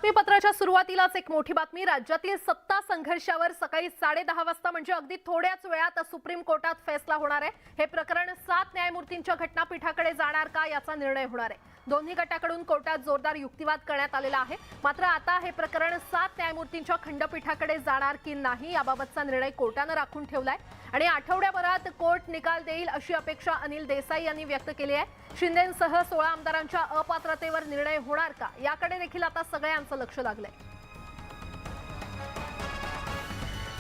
बातमीपत्राच्या सुरुवातीलाच एक मोठी बातमी। राज्यातील सत्ता संघर्षावर सकाळी 10:30 वाजता म्हणजे अगदी थोड्याच वेळात सुप्रीम कोर्टात फैसला होणार आहे। हे प्रकरण 7 न्यायमूर्तींच्या घटनापीठाकडे जाणार का याचा निर्णय होणार आहे। दोन्ही गटाकडून कोर्टात जोरदार युक्तिवाद करण्यात आलेला आहे। मात्र आता हे प्रकरण 7 न्यायमूर्तींच्या खंडपीठाकडे जाणार की नाही याबाबतचा निर्णय कोर्टाने राखून ठेवलाय आणि आठवड्याभरात कोर्ट निकाल देईल अशी अपेक्षा अनिल देसाई यांनी व्यक्त केली आहे। शिंदेंसह 16 आमदारांच्या अपात्रतेवर निर्णय होणार का याकडे देखील आता सगळ्यांचं लक्ष लागलंय।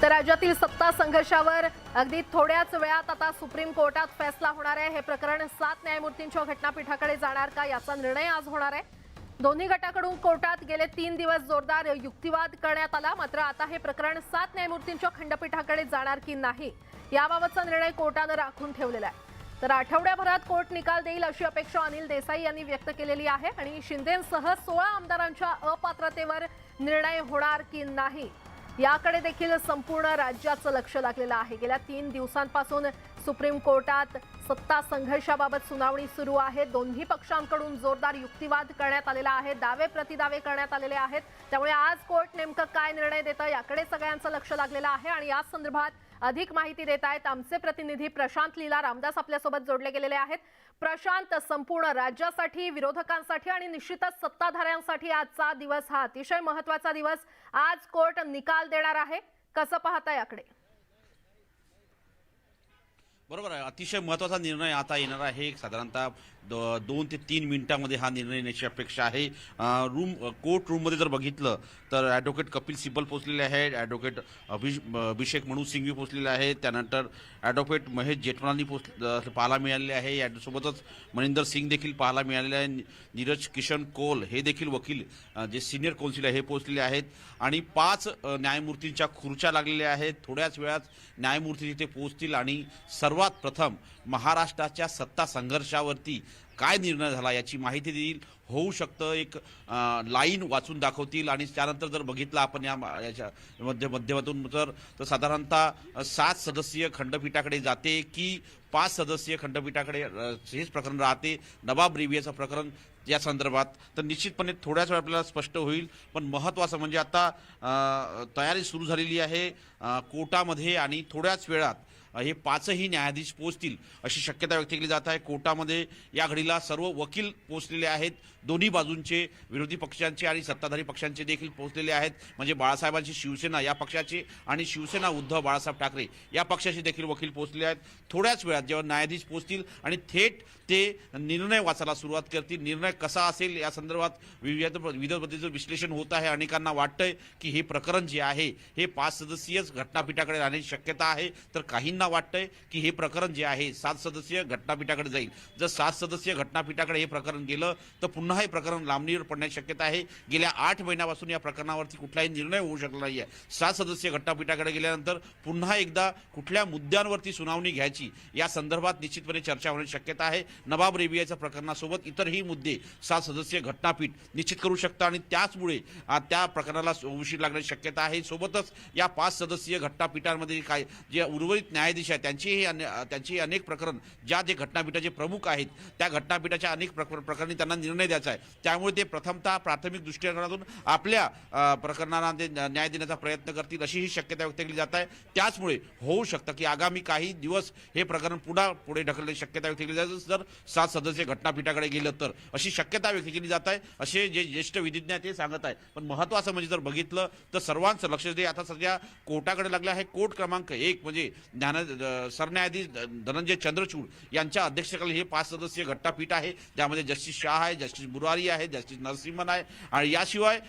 तर राज्यातील सत्ता संघर्षावर अगदी थोड्याच वेळात आता सुप्रीम कोर्टात फैसला होणार आहे। हे प्रकरण 7 न्यायमूर्तींच्या घटनापीठाकडे जाणार का याचा निर्णय आज होणार आहे। दोन्ही गटाकडून कोर्टात गेले 3 दिवस जोरदार युक्तिवाद करण्यात आला। मात्र आता हे प्रकरण 7 न्यायमूर्तींच्या खंडपीठाकडे जाणार की नाही याबाबतचा निर्णय कोर्टाने राखून ठेवलेला आहे। तर आठवड्याभरात कोर्ट निकाल देईल अशी अपेक्षा अनिल देसाई यांनी व्यक्त केलेली आहे आणि शिंदेंसह 16 आमदारांच्या अपात्रतेवर निर्णय होणार की नाही याकडे देखील संपूर्ण राज्याचं लक्ष लागलेलं आहे। गेल्या 3 दिवसांपासून सुप्रीम कोर्टात सत्ता संघर्षाबाबत सुनावणी सुरू आहे। दोन्ही पक्षांकडून जोरदार युक्तिवाद करण्यात आलेला आहे, दावे प्रतिदावे करण्यात आलेले आहेत। त्यामुळे आज कोर्ट नेमकं काय निर्णय देतं याकडे सगळ्यांचं लक्ष लागलेलं आहे आणि या संदर्भात अधिक माहिती देत आहेत आमचे प्रतिनिधी प्रशांत लीला रामदास आपल्यासोबत जोडले गेलेले आहेत। प्रशांत, संपूर्ण राज्यासाठी, विरोधकांसाठी आणि निश्चितच सत्ताधाऱ्यांसाठी आजचा दिवस हा अतिशय महत्त्वाचा दिवस। आज कोर्ट निकाल देणार आहे, कसं पाहता याकडे? बरोबर आहे, अतिशय महत्त्वाचा निर्णय आता येणार आहे। साधारणतः 2 ते 3 मिनिटांमध्ये हा निर्णय येण्याची अपेक्षा आहे। कोर्ट रूममध्ये जर बघितलं तर ॲडव्होकेट कपिल सिब्बल पोहोचलेले आहेत, ॲडव्होकेट अभिषेक मनू सिंघवी पोहोचलेले आहेत, त्यानंतर ॲडव्होकेट महेश जेठमलानी पाहायला मिळालेले आहे। यासोबतच मनिंदर सिंग देखील पाहायला मिळालेले आहे। नीरज किशन कौल हे देखील वकील जे सिनियर कौन्सिल आहे हे पोहोचलेले आहेत आणि 5 न्यायमूर्तींच्या खुर्च्या लागलेल्या आहेत। थोड्याच वेळात न्यायमूर्ती तिथे पोहोचतील आणि सर्वात प्रथम महाराष्ट्राच्या सत्ता संघर्षावरती काय निर्णय झाला याची माहिती देईल। होऊ शकतं एक लाईन वाचून दाखवतील आणि त्यानंतर जर बघितलं आपण याच्या माध्यमातून तर साधारणतः 7 सदस्यीय खंडपीठाकडे जाते की 5 सदस्यीय खंडपीठाकडे हेच प्रकरण राहते। नवाब रेबियाचं प्रकरण या संदर्भात तर निश्चितपणे थोड्याच वेळ आपल्याला स्पष्ट होईल। पण महत्त्वाचं म्हणजे आता तयारी सुरू झालेली आहे कोर्टामध्ये आणि थोड्याच वेळात हे 5ही न्यायाधीश पोहोचतील अशी शक्यता व्यक्त केली जात आहे। कोर्टामध्ये या घडीला सर्व वकील पोहोचलेले आहेत, दोन्ही बाजूंचे, विरोधी पक्षांचे आणि सत्ताधारी पक्षांचे देखील पोहोचलेले आहेत। म्हणजे बाळासाहेबांची शिवसेना या पक्षाचे आणि शिवसेना उद्धव बाळासाहेब ठाकरे या पक्षाचे देखील वकील पोहोचले आहेत। थोड्याच वेळात जेव्हा न्यायाधीश पोहोचतील आणि थेट ते निर्णय वाचायला सुरुवात करतील। निर्णय कसा असेल या संदर्भात विविध पद्धतीचं विश्लेषण होत आहे। अनेकांना वाटतंय की हे प्रकरण जे आहे हे 5 सदस्यीय घटनापीठाकडे जाण्याची शक्यता आहे, तर काहींना वाटतंय की हे प्रकरण जे आहे 7 सदस्यीय घटनापीठाकडे जाईल। जर 7 सदस्यीय घटनापीठाकडे हे प्रकरण गेलं तर पुन्हा हे प्रकरण लांबणीवर पडण्याची शक्यता आहे। गेल्या 8 महिन्यापासून या प्रकरणावरती कुठलाही निर्णय होऊ शकला नाही आहे। 7 सदस्यीय घटनापीठाकडे गेल्यानंतर पुन्हा एकदा कुठल्या मुद्द्यांवरती सुनावणी घ्यायची या संदर्भात निश्चितपणे चर्चा होण्याची शक्यता आहे। नवाब रेबियाच्या प्रकरणासोबत इतरही मुद्दे 7 सदस्यीय घटनापीठ निश्चित करू शकतं आणि त्याचमुळे त्या प्रकरणाला उशीर लागण्याची शक्यता आहे। सोबतच या 5 सदस्यीय घटनापीठांमध्ये काय जे उर्वरित न्यायाधीश आहेत त्यांची अनेक प्रकरण जे घटनापीठाचे प्रमुख आहेत त्या घटनापीठाच्या अनेक प्रकरणी त्यांना निर्णय द्यायचा आहे। त्यामुळे ते प्रथमतः प्राथमिक दृष्टिकोनातून आपल्या प्रकरणांना ते न्याय देण्याचा प्रयत्न करतील अशी ही शक्यता व्यक्त केली जात आहे। त्याचमुळे होऊ शकतं की आगामी काही दिवस हे प्रकरण पुढे ढकलण्याची शक्यता व्यक्त केली जाते जर 7 सदस्यीय घटनापीठाकडे गेलं तर अशी शक्यता व्यक्त केली जात आहे असे जे ज्येष्ठ विधिज्ञ ते सांगत आहे। पण महत्त्वाचं म्हणजे जर बघितलं तर सर्वांचं लक्ष जे आता सध्या कोर्टाकडे लागलं आहे। कोर्ट क्रमांक 1 म्हणजे सरन्यायाधीश धनंजय चंद्रचूड यांच्या अध्यक्षतेखाली हे 5 सदस्यीय घटनापीठ आहे, ज्यामध्ये जस्टिस शाह आहे, जस्टिस बुरारी आहे, जस्टिस नरसिम्हन आहे आणि याशिवाय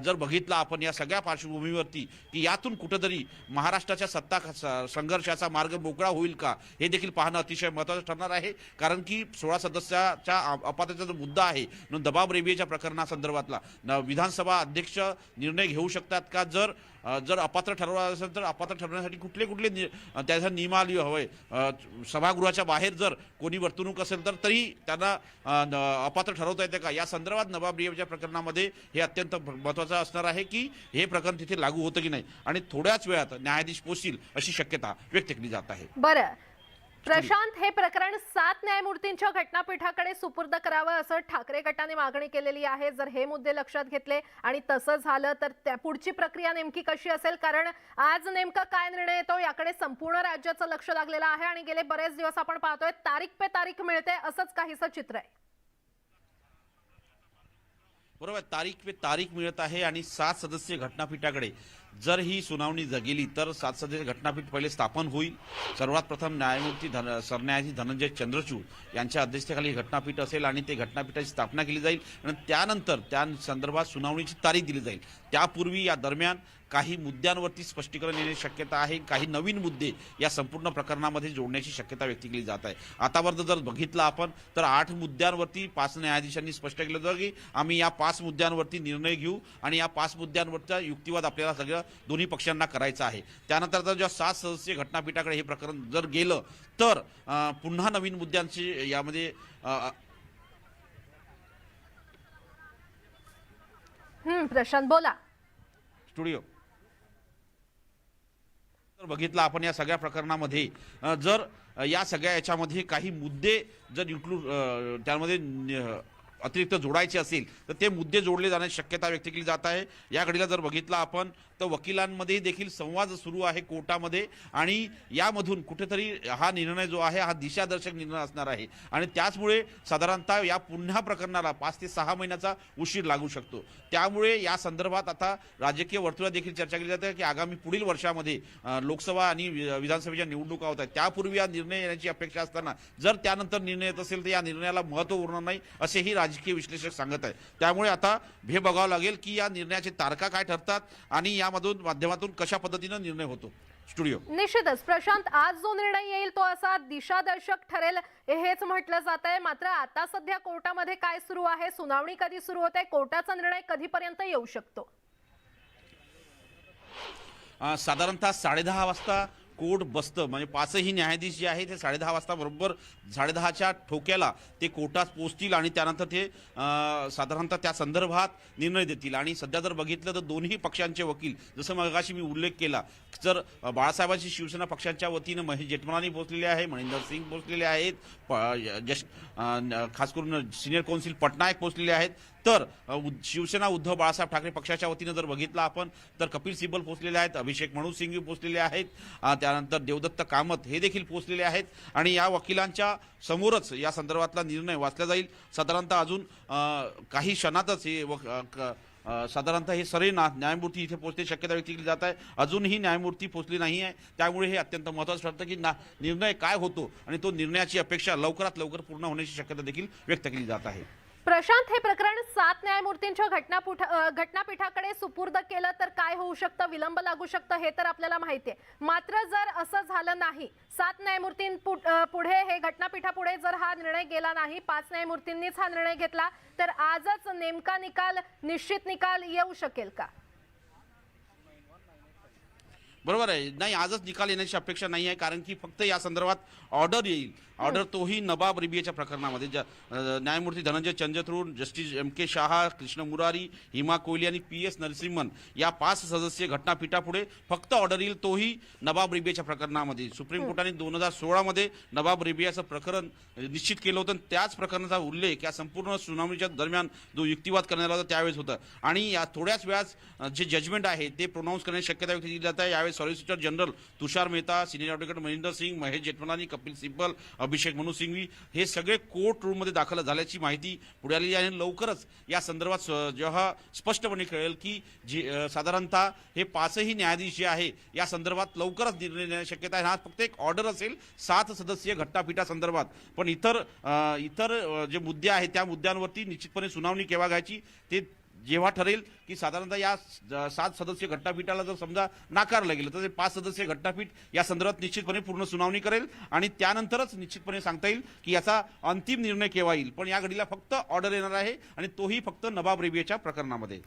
जर बघितलं आपण या सगळ्या पार्श्वभूमीवरती की यातून कुठेतरी महाराष्ट्राच्या सत्ता संघर्षाचा मार्ग मोकळा होईल का हे देखील पाहणं अतिशय महत्त्वाचं ठरणार आहे। कारण की 16 सदस्याच्या अपात्रतेचा मुद्दा आहे नवाब रेबियाच्या प्रकरणासंदर्भातला विधानसभा अध्यक्ष निर्णय घेऊ शकतात का? जर अपात्र ठरवलं असेल तर अपात्र ठरवण्यासाठी कुठले त्याचा नियमावली हवे। सभागृहाच्या बाहेर जर कोणी वर्तणूक असेल तर तरी त्यांना अपात्र ठरवता येते का? या संदर्भात नवाब रेबियाच्या प्रकरणामध्ये हे अत्यंत महत्त्वाचं असणार आहे की हे प्रकरण तिथे लागू होतं की नाही आणि थोड्याच वेळात न्यायाधीश पोहोचतील अशी शक्यता व्यक्त केली जात आहे। बरं, प्रशांत, हे प्रकरण 7 न्यायमूर्तींच्या घटनापीठाकडे सुपूर्द करावं असं ठाकरे गटाने मागणी केलेली आहे. जर हे मुद्दे लक्षात घेतले आणि तसं झालं तर त्या पुढची प्रक्रिया नेमकी कशी असेल, कारण आज नेमका काय निर्णय येतो याकडे संपूर्ण राज्याचं लक्ष लागलेलं आहे आणि गेले बरेच दिवस आपण पाहतोय तारीख पे तारीख मिळते असंच काहीसं चित्र आहे. बरोबर, तारीख पे तारीख मिळत आहे आणि 7 सदस्यीय घटनापीठाकडे जर ही सुनावणी गेली तर 7 सदस्यीय घटनापीठ पहिले स्थापन होईल. सर्वात प्रथम न्यायमूर्ती सरन्यायाधीश धनंजय चंद्रचूड यांच्या अध्यक्षतेखाली हे घटनापीठ असेल आणि ते घटनापीठाची स्थापना केली जाईल आणि त्यानंतर त्या संदर्भात सुनावणीची तारीख दिली जाईल. त्यापूर्वी या दरम्यान काही मुद्द्यांवरती स्पष्टीकरण येण्याची शक्यता आहे. काही नवीन मुद्दे या संपूर्ण प्रकरणामध्ये जोडण्याची शक्यता व्यक्त केली जात आहे. आतापर्यंत जर बघितलं आपण तर 8 मुद्द्यांवरती 5 न्यायाधीशांनी स्पष्ट केलं होतं की आम्ही या 5 मुद्द्यांवरती निर्णय घेऊ आणि या 5 मुद्द्यांवरचा युक्तिवाद आपल्याला सगळं दोन्ही पक्षांना करायचा आहे. त्यानंतर जर 7 सदस्यीय घटनापीठाकडे हे प्रकरण जर गेलं तर पुन्हा नवीन मुद्द्यांची यामध्ये प्रशांत बोला. स्टुडिओ बघितलं आपण या सगळ्या प्रकरणामध्ये जर या सगळ्या याच्यामध्ये काही मुद्दे जर इन्क्लूड त्यामध्ये अतिरिक्त जोडायचे असेल तर ते मुद्दे जोडले जाण्याची शक्यता व्यक्त केली जात आहे. या घडीला जर बघितलं आपण तर वकिलांमध्ये देखील संवाद सुरू आहे कोर्टामध्ये आणि यामधून कुठेतरी हा निर्णय जो आहे हा दिशादर्शक निर्णय असणार आहे आणि त्याचमुळे साधारणतः या पुन्हा प्रकरणाला 5 ते 6 महिन्याचा उशीर लागू शकतो. त्यामुळे या संदर्भात आता राजकीय वर्तुळात देखील चर्चा केली जाते की आगामी पुढील वर्षामध्ये लोकसभा आणि विधानसभेच्या निवडणुका होत आहेत. त्यापूर्वी हा निर्णय येण्याची अपेक्षा असताना जर त्यानंतर निर्णय येत असेल तर या निर्णयाला महत्त्व उरणार नाही असेही राजकीय विश्लेषक सांगत आहेत. त्यामुळे आता हे बघावं लागेल की या निर्णयाचे तारखा काय ठरतात आणि यामधून माध्यमातून कशा पद्धतीनं निर्णय होतो. स्टुडिओ निश्चितच प्रशांत, आज जो निर्णय येईल तो असा दिशादर्शक ठरेल हेच म्हटलं जात आहे. मात्र आता सध्या कोर्टामध्ये काय सुरू आहे, सुनावणी कधी सुरू होते, कोर्टाचा निर्णय कधीपर्यंत येऊ शकतो? साधारणतः 10:30 वाजता कोर्ट बसतं म्हणजे 5ही न्यायाधीश जे आहे ते 10:30 वाजता बरोबर 10:30च्या ठोक्याला ते कोर्टात पोहोचतील आणि त्यानंतर ते साधारणतः त्या संदर्भात निर्णय देतील. आणि सध्या जर बघितलं तर दोन्ही पक्षांचे वकील जसं मगाशी मी उल्लेख केला तर बाळासाहेबांची शिवसेना पक्षाच्या वतीनं महेश जेठमलानी पोहोचलेले आहे, मनिंदर सिंग पोहोचलेले आहेत, खास करून सिनियर कौन्सिल पटनायक पोहोचलेले आहेत. तर शिवसेना उद्धव बाळासाहेब ठाकरे पक्षाच्या वतीनं जर बघितलं आपण तर कपिल सिब्बल पोहोचलेले आहेत, अभिषेक मनु सिंघवी पोहोचलेले आहेत, त्यानंतर देवदत्त कामत हे देखील पोहोचलेले आहेत आणि या वकिलांच्या समोरच या संदर्भातला निर्णय वाचला जाईल. साधारणतः अजून काही क्षणातच हे साधारणतः हे सर्व न्यायमूर्ती इथे पोहोचण्याची शक्यता व्यक्त केली जात आहे. अजूनही न्यायमूर्ती पोहोचली नाही आहे. त्यामुळे हे अत्यंत महत्त्वाचं ठरतं की निर्णय काय होतो आणि तो निर्णयाची अपेक्षा लवकरात लवकर पूर्ण होण्याची शक्यता देखील व्यक्त केली जात आहे. प्रशांत, हे प्रकरण 7 न्यायमूर्तींच्या घटनापीठाकडे सुपूर्द केलं तर काय होऊ शकतं, विलंब लागू शकतं हे तर आपल्याला माहिती आहे. मात्र जर असं झालं नाही, 7 न्यायमूर्तींपुढे हे घटनापीठापुढे जर हा निर्णय गेला नाही, 5 न्यायमूर्तींनीच हा निर्णय घेतला तर आजच नेमका निकाल, निश्चित निकाल येऊ शकेल का? बरोबर आहे, नाही आजच निकाल येण्याची अपेक्षा नाही आहे कारण की फक्त या संदर्भात ऑर्डर येईल. ऑर्डर तोही नबाब रिबियाच्या प्रकरणामध्ये न्यायमूर्ती धनंजय चंद्रचूड, जस्टिस M.K. शाह, कृष्ण मुरारी, हिमा कोहली आणि P.S. नरसिम्हन या 5 सदस्यीय घटनापीठापुढे फक्त ऑर्डर येईल तोही नबाब रिबियाच्या प्रकरणामध्ये. सुप्रीम कोर्टाने 2016 मध्ये नबाब रिबियाचं प्रकरण निश्चित केलं होतं. त्याच प्रकरणाचा उल्लेख या संपूर्ण सुनावणीच्या दरम्यान जो युक्तिवाद करण्यात आला होता त्यावेळेस होता आणि या थोड्याच वेळात जे जजमेंट आहे ते प्रोनाऊन्स करण्याची शक्यता व्यक्त केली जात आहे. यावेळी solicitor general Tushar Mehta, senior advocate Maninder Singh, Mahesh Jethmalani, Kapil Sibal, Abhishek Manu Singhvi हे सगळे कोर्ट रूममध्ये दाखल झाल्याची माहिती पुढे आलेली आहे. लवकरच या संदर्भात जेव्हा स्पष्टपणे कळेल की साधारणतः हे 5ही न्यायाधीश जे आहे या संदर्भात लवकरच निर्णय देण्याची शक्यता आहे. हा फक्त एक ऑर्डर असेल 7 सदस्यीय घटनापीठासंदर्भात, पण इतर जे मुद्दे आहेत त्या मुद्द्यांवरती निश्चितपणे सुनावणी केव्हा घ्यायची ते जेव्हा ठरेल की साधारणतः या 7 सदस्यीय घटनापीठाला जर समजा नाकारलं गेलं तर 5 सदस्यीय घटनापीठ या संदर्भात निश्चितपणे पूर्ण सुनावणी करेल आणि त्यानंतरच निश्चितपणे सांगता येईल की याचा अंतिम निर्णय केव्हा येईल. पण या घडीला फक्त ऑर्डर येणार आहे आणि तोही फक्त नबाब रेबियाच्या प्रकरणामध्ये.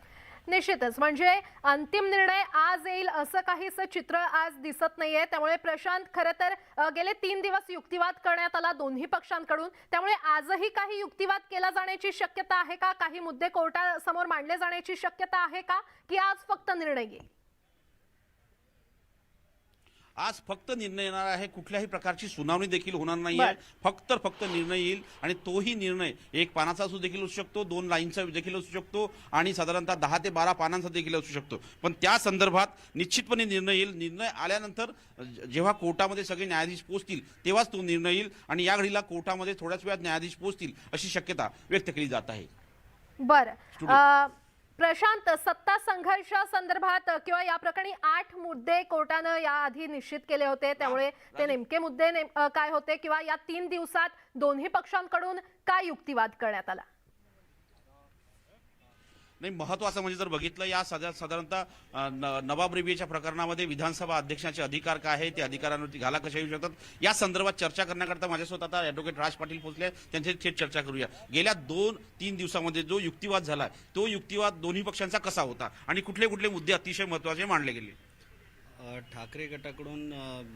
निश्चितच, म्हणजे अंतिम निर्णय आज येईल असं काहीसं चित्र आज दिसत नाहीये. त्यामुळे प्रशांत, खरं तर गेले 3 दिवस युक्तिवाद करण्यात आला दोन्ही पक्षांकडून, त्यामुळे आजही काही युक्तिवाद केला जाण्याची शक्यता आहे का, काही मुद्दे कोर्टासमोर मांडले जाण्याची शक्यता आहे का, की आज फक्त निर्णय येईल? आज फक्त निर्णय येणार आहे, कुठल्याही प्रकारची सुनावणी देखील होणार नाहीये. फक्त निर्णय येईल आणि तोही निर्णय एक पानाचा देखील असू शकतो, 2 लाईनचा देखील असू शकतो आणि साधारणतः 10 ते 12 पानांचा देखील असू शकतो. पण त्या संदर्भात निश्चितपणे निर्णय येईल. निर्णय आल्यानंतर जेव्हा कोर्टामध्ये सगळे न्यायाधीश पोहोचतील तेव्हाच तो निर्णय येईल आणि या घडीला कोर्टामध्ये थोड्याच वेळात न्यायाधीश पोहोचतील अशी शक्यता व्यक्त केली जात आहे. बरं प्रशांत, सत्ता संघर्ष संदर्भात किंवा या प्रकरणी 8 मुद्दे कोर्टानं याआधी निश्चित केले होते, त्यामुळे ते नेमके मुद्दे काय होते किंवा या 3 दिवसात दोन्ही पक्षांकडून काय युक्तिवाद करण्यात आला? नाही, महत्वाचं म्हणजे जर बघितलं या साधारणतः नवाब रेबियाच्या प्रकरणामध्ये विधानसभा अध्यक्षाचे अधिकार काय आहे, ते अधिकारांवरती घाला कशा येऊ शकतात या संदर्भात चर्चा करण्याकरता माझ्यासोबत आता ॲडव्होकेट राज पाटील पोहोचले, त्यांच्याशी थेट चर्चा करूया. गेल्या 2-3 दिवसामध्ये जो युक्तिवाद झाला तो युक्तिवाद दोन्ही पक्षांचा कसा होता आणि कुठले कुठले मुद्दे अतिशय महत्वाचे मानले गेले? ठाकरे गटाकडून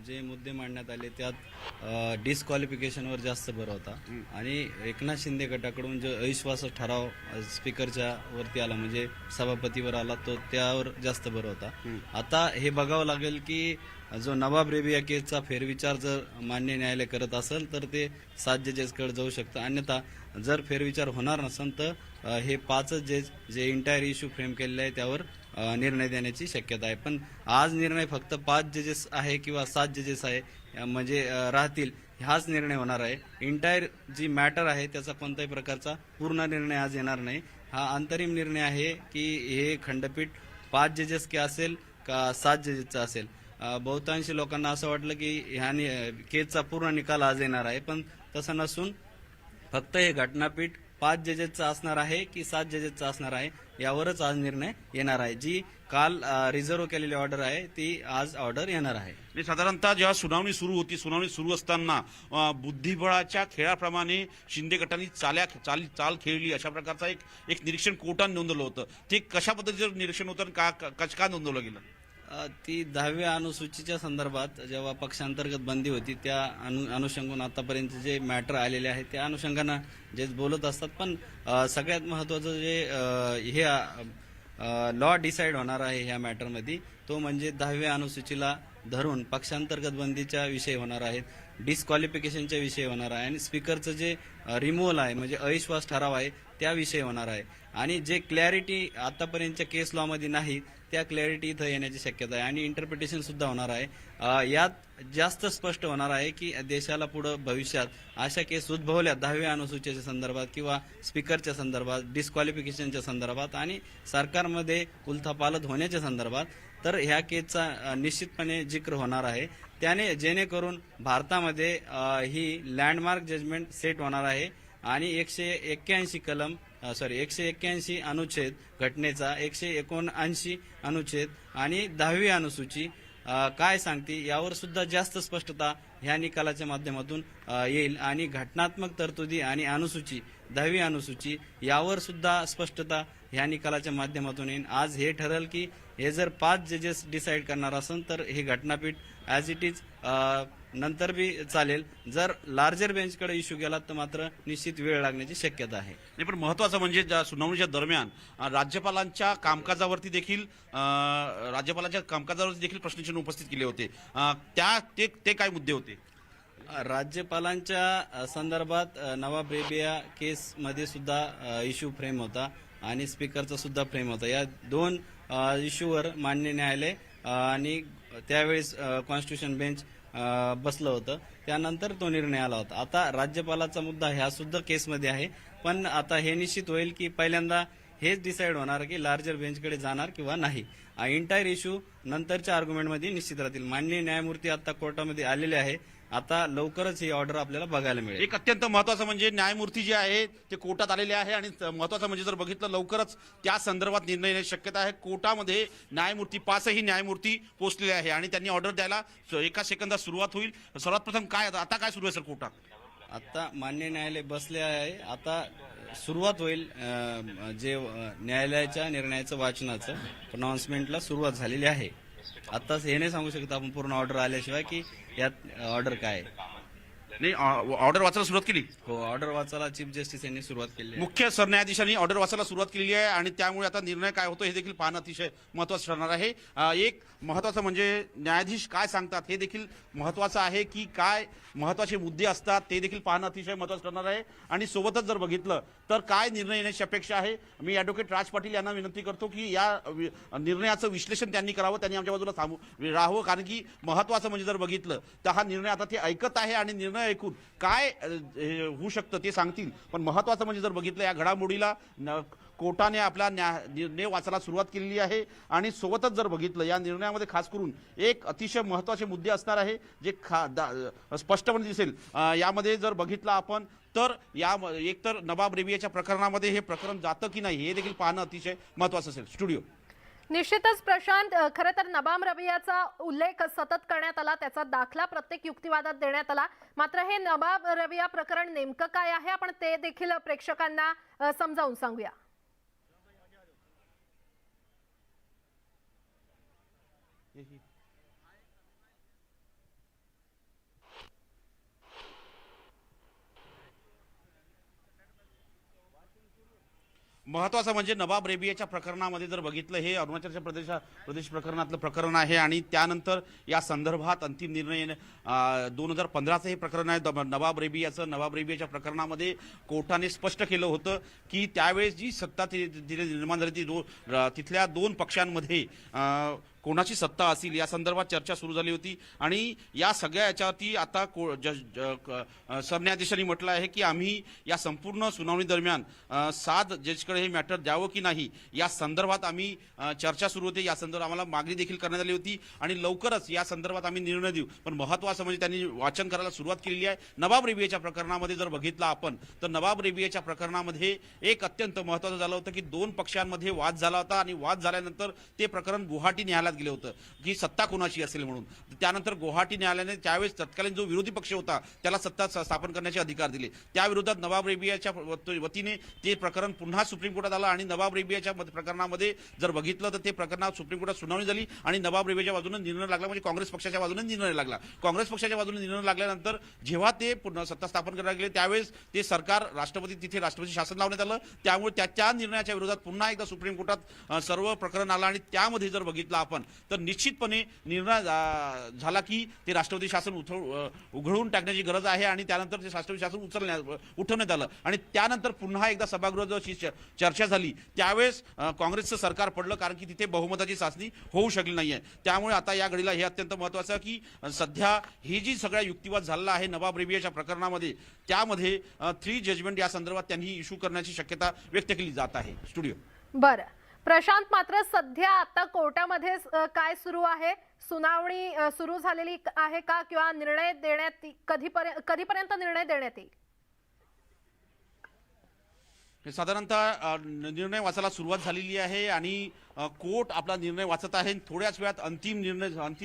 जे मुद्दे मांडण्यात आले त्यात डिस्क्वालिफिकेशनवर जास्त भर होता आणि एकनाथ शिंदे गटाकडून जो अविश्वास ठराव स्पीकरच्या वरती आला म्हणजे सभापतीवर आला तो त्यावर जास्त भर होता. आता हे बघावं लागेल की जो नवाब रेबिया केसचा फेरविचार जर मान्य न्यायालय करत असेल तर ते 7 जजेसकडे जाऊ शकतं, अन्यथा जर फेरविचार होणार नसेल तर हे 5 जज जे इंटायर इश्यू फ्रेम केलेले आहे त्यावर निर्णय देण्याची शक्यता आहे. पण आज निर्णय फक्त 5 जजेस आहे किंवा 7 जजेस आहे म्हणजे राहतील हाच निर्णय होणार आहे. इंटायर जी मॅटर आहे त्याचा कोणत्याही प्रकारचा पूर्ण निर्णय आज येणार नाही. हा अंतरिम निर्णय आहे की हे खंडपीठ 5 जजेस के असेल का 7 जजेसचा असेल. बहुतांशी लोकांना असं वाटलं की ह्या केसचा पूर्ण निकाल आज येणार आहे, पण तसं नसून फक्त हे घटनापीठ 5 जजेसचा असणार आहे की 7 जजेसचा असणार आहे यावरच आज निर्णय येणार आहे. जी काल रिझर्व्ह केलेली ऑर्डर आहे ती आज ऑर्डर येणार आहे. साधारणतः जेव्हा सुनावणी सुरू होती, सुनावणी सुरू असताना बुद्धिबळाच्या खेळाप्रमाणे शिंदे गटाने चाल खेळली अशा प्रकारचा एक निरीक्षण कोर्टाने नोंदवलं होतं. ते कशा पद्धतीचं निरीक्षण होतं का नोंदवलं गेलं? ती 10व्या अनुसूचीच्या संदर्भात जेव्हा पक्षांतर्गत बंदी होती त्या अनुषंगाने आतापर्यंत जे मॅटर आलेले आहेत त्या अनुषंगानं जे बोलत असतात. पण सगळ्यात महत्वाचं जे हे लॉ डिसाईड होणार आहे ह्या मॅटरमध्ये तो म्हणजे 10व्या अनुसूचीला धरून पक्षांतर्गत बंदीच्या विषय होणार आहेत, डिस्क्वालिफिकेशनच्या विषय होणार आहे आणि स्पीकरचं जे रिमूव्हल आहे म्हणजे अविश्वास ठराव आहे त्याविषयी होणार आहे. आणि जे क्लॅरिटी आतापर्यंतच्या केस लॉमध्ये नाही त्या क्लॅरिटी इथं येण्याची शक्यता आहे आणि इंटरप्रिटेशन सुद्धा होणार आहे. यात जास्त स्पष्ट होणार आहे की देशाला पुढे भविष्यात अशा केस उद्भवल्या 10व्या अनुसूचीच्या संदर्भात किंवा स्पीकरच्या संदर्भात, डिस्क्वालिफिकेशनच्या संदर्भात आणि सरकारमध्ये उलथापालथ होण्याच्या संदर्भात तर ह्या केसचा निश्चितपणे जिक्र होणार आहे. त्याने जेणेकरून भारतामध्ये ही लँडमार्क जजमेंट सेट होणार आहे आणि 181 अनुच्छेद घटनेचा 179 अनुच्छेद आणि 10वी अनुसूची काय सांगते यावर सुद्धा जास्त स्पष्टता ह्या निकालाच्या माध्यमातून येईल आणि घटनात्मक तरतुदी आणि अनुसूची 10वी अनुसूची यावर सुद्धा स्पष्टता ह्या निकालाच्या माध्यमातून येईल. आज हे ठरेल की हे जर 5 जजेस डिसाईड करणार असेल तर हे घटनापीठ ॲज इट इज नंतर बी चालेल. जर लार्जर बेंचकडे इश्यू गेला तर मात्र निश्चित वेळ लागण्याची शक्यता आहे. नाही, पण महत्वाचं म्हणजे सुनावणीच्या दरम्यान राज्यपालांच्या कामकाजावरती देखील प्रश्नचिन्ह उपस्थित केले होते. ते काय मुद्दे होते? राज्यपालांच्या संदर्भात नवाब रेबिया केसमध्ये सुद्धा इश्यू फ्रेम होता आणि स्पीकरचा सुद्धा फ्रेम होता. या 2 इश्यूवर मान्य न्यायालय आणि त्यावेळेस कॉन्स्टिट्यूशन बेंच बसलं होतं, त्यानंतर तो निर्णय आला होता. आता राज्यपालाचा मुद्दा ह्या सुद्धा केसमध्ये आहे, पण आता हे निश्चित होईल की पहिल्यांदा हेच डिसाईड होणार की लार्जर बेंचकडे जाणार किंवा नाही. इंटायर इश्यू नंतरच्या आर्ग्युमेंटमध्ये निश्चित राहतील. माननीय न्यायमूर्ती आता कोर्टामध्ये आलेले आहे, आता लवकरच ही ऑर्डर आपल्याला बघायला मिळेल. एक अत्यंत महत्वाचं म्हणजे न्यायमूर्ती जे आहे ते कोर्टात आलेले आहे आणि महत्वाचं म्हणजे जर बघितलं लवकरच त्या संदर्भात निर्णय येण्याची शक्यता आहे. कोर्टामध्ये न्यायमूर्ती 5ही न्यायमूर्ती पोहोचलेले आहे आणि त्यांनी ऑर्डर द्यायला एका सेकंदात सुरुवात होईल. सर्वात प्रथम आता काय सुरू आहे सर कोर्टात? आता मान्य न्यायालय बसले आहे, आता सुरुवात होईल. जे न्यायालयाच्या निर्णयाचं वाचनाचं प्रोनाउन्समेंटला सुरुवात झालेली आहे. आताच हे नाही सांगू शकत आपण पूर्ण ऑर्डर आल्याशिवाय की यात ऑर्डर काय आहे. नाही ऑर्डर वाचायला सुरुवात केली. हो, ऑर्डर वाचायला चीफ जस्टिस यांनी सुरुवात केली आहे. मुख्य सरन्यायाधीशांनी ऑर्डर वाचायला सुरुवात केलेली आहे आणि त्यामुळे आता निर्णय काय होतो हे देखील पाहणं अतिशय महत्त्वाचं ठरणार आहे. एक महत्त्वाचं म्हणजे न्यायाधीश काय सांगतात हे देखील महत्त्वाचं आहे की काय महत्त्वाचे मुद्दे असतात ते देखील पाहणं अतिशय महत्त्वाचं ठरणार आहे. आणि सोबतच जर बघितलं तर काय निर्णय येण्याची अपेक्षा आहे. मी ॲडव्होकेट राज पाटील यांना विनंती करतो की या निर्णयाचं विश्लेषण त्यांनी करावं, त्यांनी आमच्या बाजूला राहावं, कारण की महत्त्वाचं म्हणजे जर बघितलं तर हा निर्णय आता ते ऐकत आहे आणि निर्णय ऐकून काय होऊ शकतं ते सांगतील. पण महत्त्वाचं म्हणजे जर बघितलं या घडामोडीला कोर्टाने आपला निर्णय वाचायला सुरुवात केलेली आहे आणि सोबतच जर बघितलं या निर्णयामध्ये खास करून एक अतिशय महत्त्वाचे मुद्दे असणार आहे जे स्पष्टपणे दिसेल. यामध्ये जर बघितलं आपण तर एकतर नवाब रेबियाच्या प्रकरणामध्ये हे प्रकरण जातं की नाही हे देखील पाहणं अतिशय महत्त्वाचं असेल. स्टुडिओ. निश्चितच प्रशांत, खरं तर नबाम रबियाचा उल्लेख सतत करण्यात आला, त्याचा दाखला प्रत्येक युक्तिवादात देण्यात आला. मात्र हे नबाम रबिया प्रकरण नेमकं काय आहे आपण ते देखील प्रेक्षकांना समजावून सांगूया. महत्त्वाचं म्हणजे नवाब रेबियाच्या प्रकरणामध्ये जर बघितलं हे अरुणाचल प्रदेश प्रकरणातलं प्रकरण आहे आणि त्यानंतर या संदर्भात अंतिम निर्णय 2015चं हे प्रकरण आहे नवाब रेबियाच्या प्रकरणामध्ये कोर्टाने स्पष्ट केलं होतं की त्यावेळेस जी सत्ता निर्माण झाली ती तिथल्या दोन पक्षांमध्ये कोणाची सत्ता असेल या संदर्भात चर्चा सुरू झाली होती आणि या सगळ्या याच्यावरती आता सरन्यायाधीशांनी म्हटलं आहे की आम्ही या संपूर्ण सुनावणी दरम्यान 7 जजकडे हे मॅटर द्यावं की नाही या संदर्भात आम्ही चर्चा सुरू होती. या संदर्भात आम्हाला मागणी देखील करण्यात आली होती आणि लवकरच या संदर्भात आम्ही निर्णय देऊ. पण महत्त्वाचं म्हणजे त्यांनी वाचन करायला सुरुवात केलेली आहे. नवाब रेबियाच्या प्रकरणामध्ये जर बघितलं आपण तर नवाब रेबियाच्या प्रकरणामध्ये एक अत्यंत महत्त्वाचं झालं होतं की दोन पक्षांमध्ये वाद झाला होता आणि वाद झाल्यानंतर ते प्रकरण गुवाहाटी न्यायालयात गेलं होतं की सत्ता कोणाची असेल म्हणून. त्यानंतर गुवाहाटी न्यायालयाने त्यावेळेस तत्कालीन जो विरोधी पक्ष होता त्याला सत्ता स्थापन करण्याचे अधिकार दिले. त्या विरोधात नवाब रेबियाच्या वतीने ते प्रकरण पुन्हा सुप्रीम कोर्टात आलं आणि नवाब रेबियाच्या प्रकरणामध्ये जर बघितलं तर ते प्रकरणात सुप्रीम कोर्टात सुनावणी झाली आणि नवाब रेबियाच्या बाजूने निर्णय लागला, म्हणजे काँग्रेस पक्षाच्या बाजूने निर्णय लागला. काँग्रेस पक्षाच्या बाजूने निर्णय लागल्यानंतर जेव्हा ते पुन्हा सत्ता स्थापन करायला गेले त्यावेळेस ते सरकार तिथे राष्ट्रपती शासन लावण्यात आलं. त्यामुळे त्या निर्णयाच्या विरोधात पुन्हा एकदा सुप्रीम कोर्टात सर्व प्रकरण आलं आणि त्यामध्ये जर बघितलं आपण तर निश्चितपणे निर्णय झाला की ते राष्ट्रपती शासन उघडून टाकण्याची गरज आहे आणि त्यानंतर ते राष्ट्रपती शासन उठवण्यात आलं आणि त्यानंतर पुन्हा एकदा सभागृहाची चर्चा झाली. त्यावेळेस काँग्रेसचं सरकार पडलं कारण की तिथे बहुमताची चाचणी होऊ शकली नाहीये. त्यामुळे आता या घडीला हे अत्यंत महत्त्वाचं की सध्या ही जी सगळ्या युक्तिवाद झालेला आहे नवाब रेबियाच्या प्रकरणामध्ये त्यामध्ये 3 जजमेंट या संदर्भात त्यांनी इश्यू करण्याची शक्यता व्यक्त केली जात आहे. स्टुडिओ. बरं प्रशांत, मात्र सध्या आता कोर्टामध्ये काय सुरू आहे? सुनावणी सुरू झालेली आहे का किंवा निर्णय देण्यात कधीपर्यंत निर्णय देण्यात येईल? साधारणतः निर्णय वाचायला सुरुवात झालेली आहे आणि कोर्ट आपला निर्णय वाचत आहे. थोड्याच वेळात अंतिम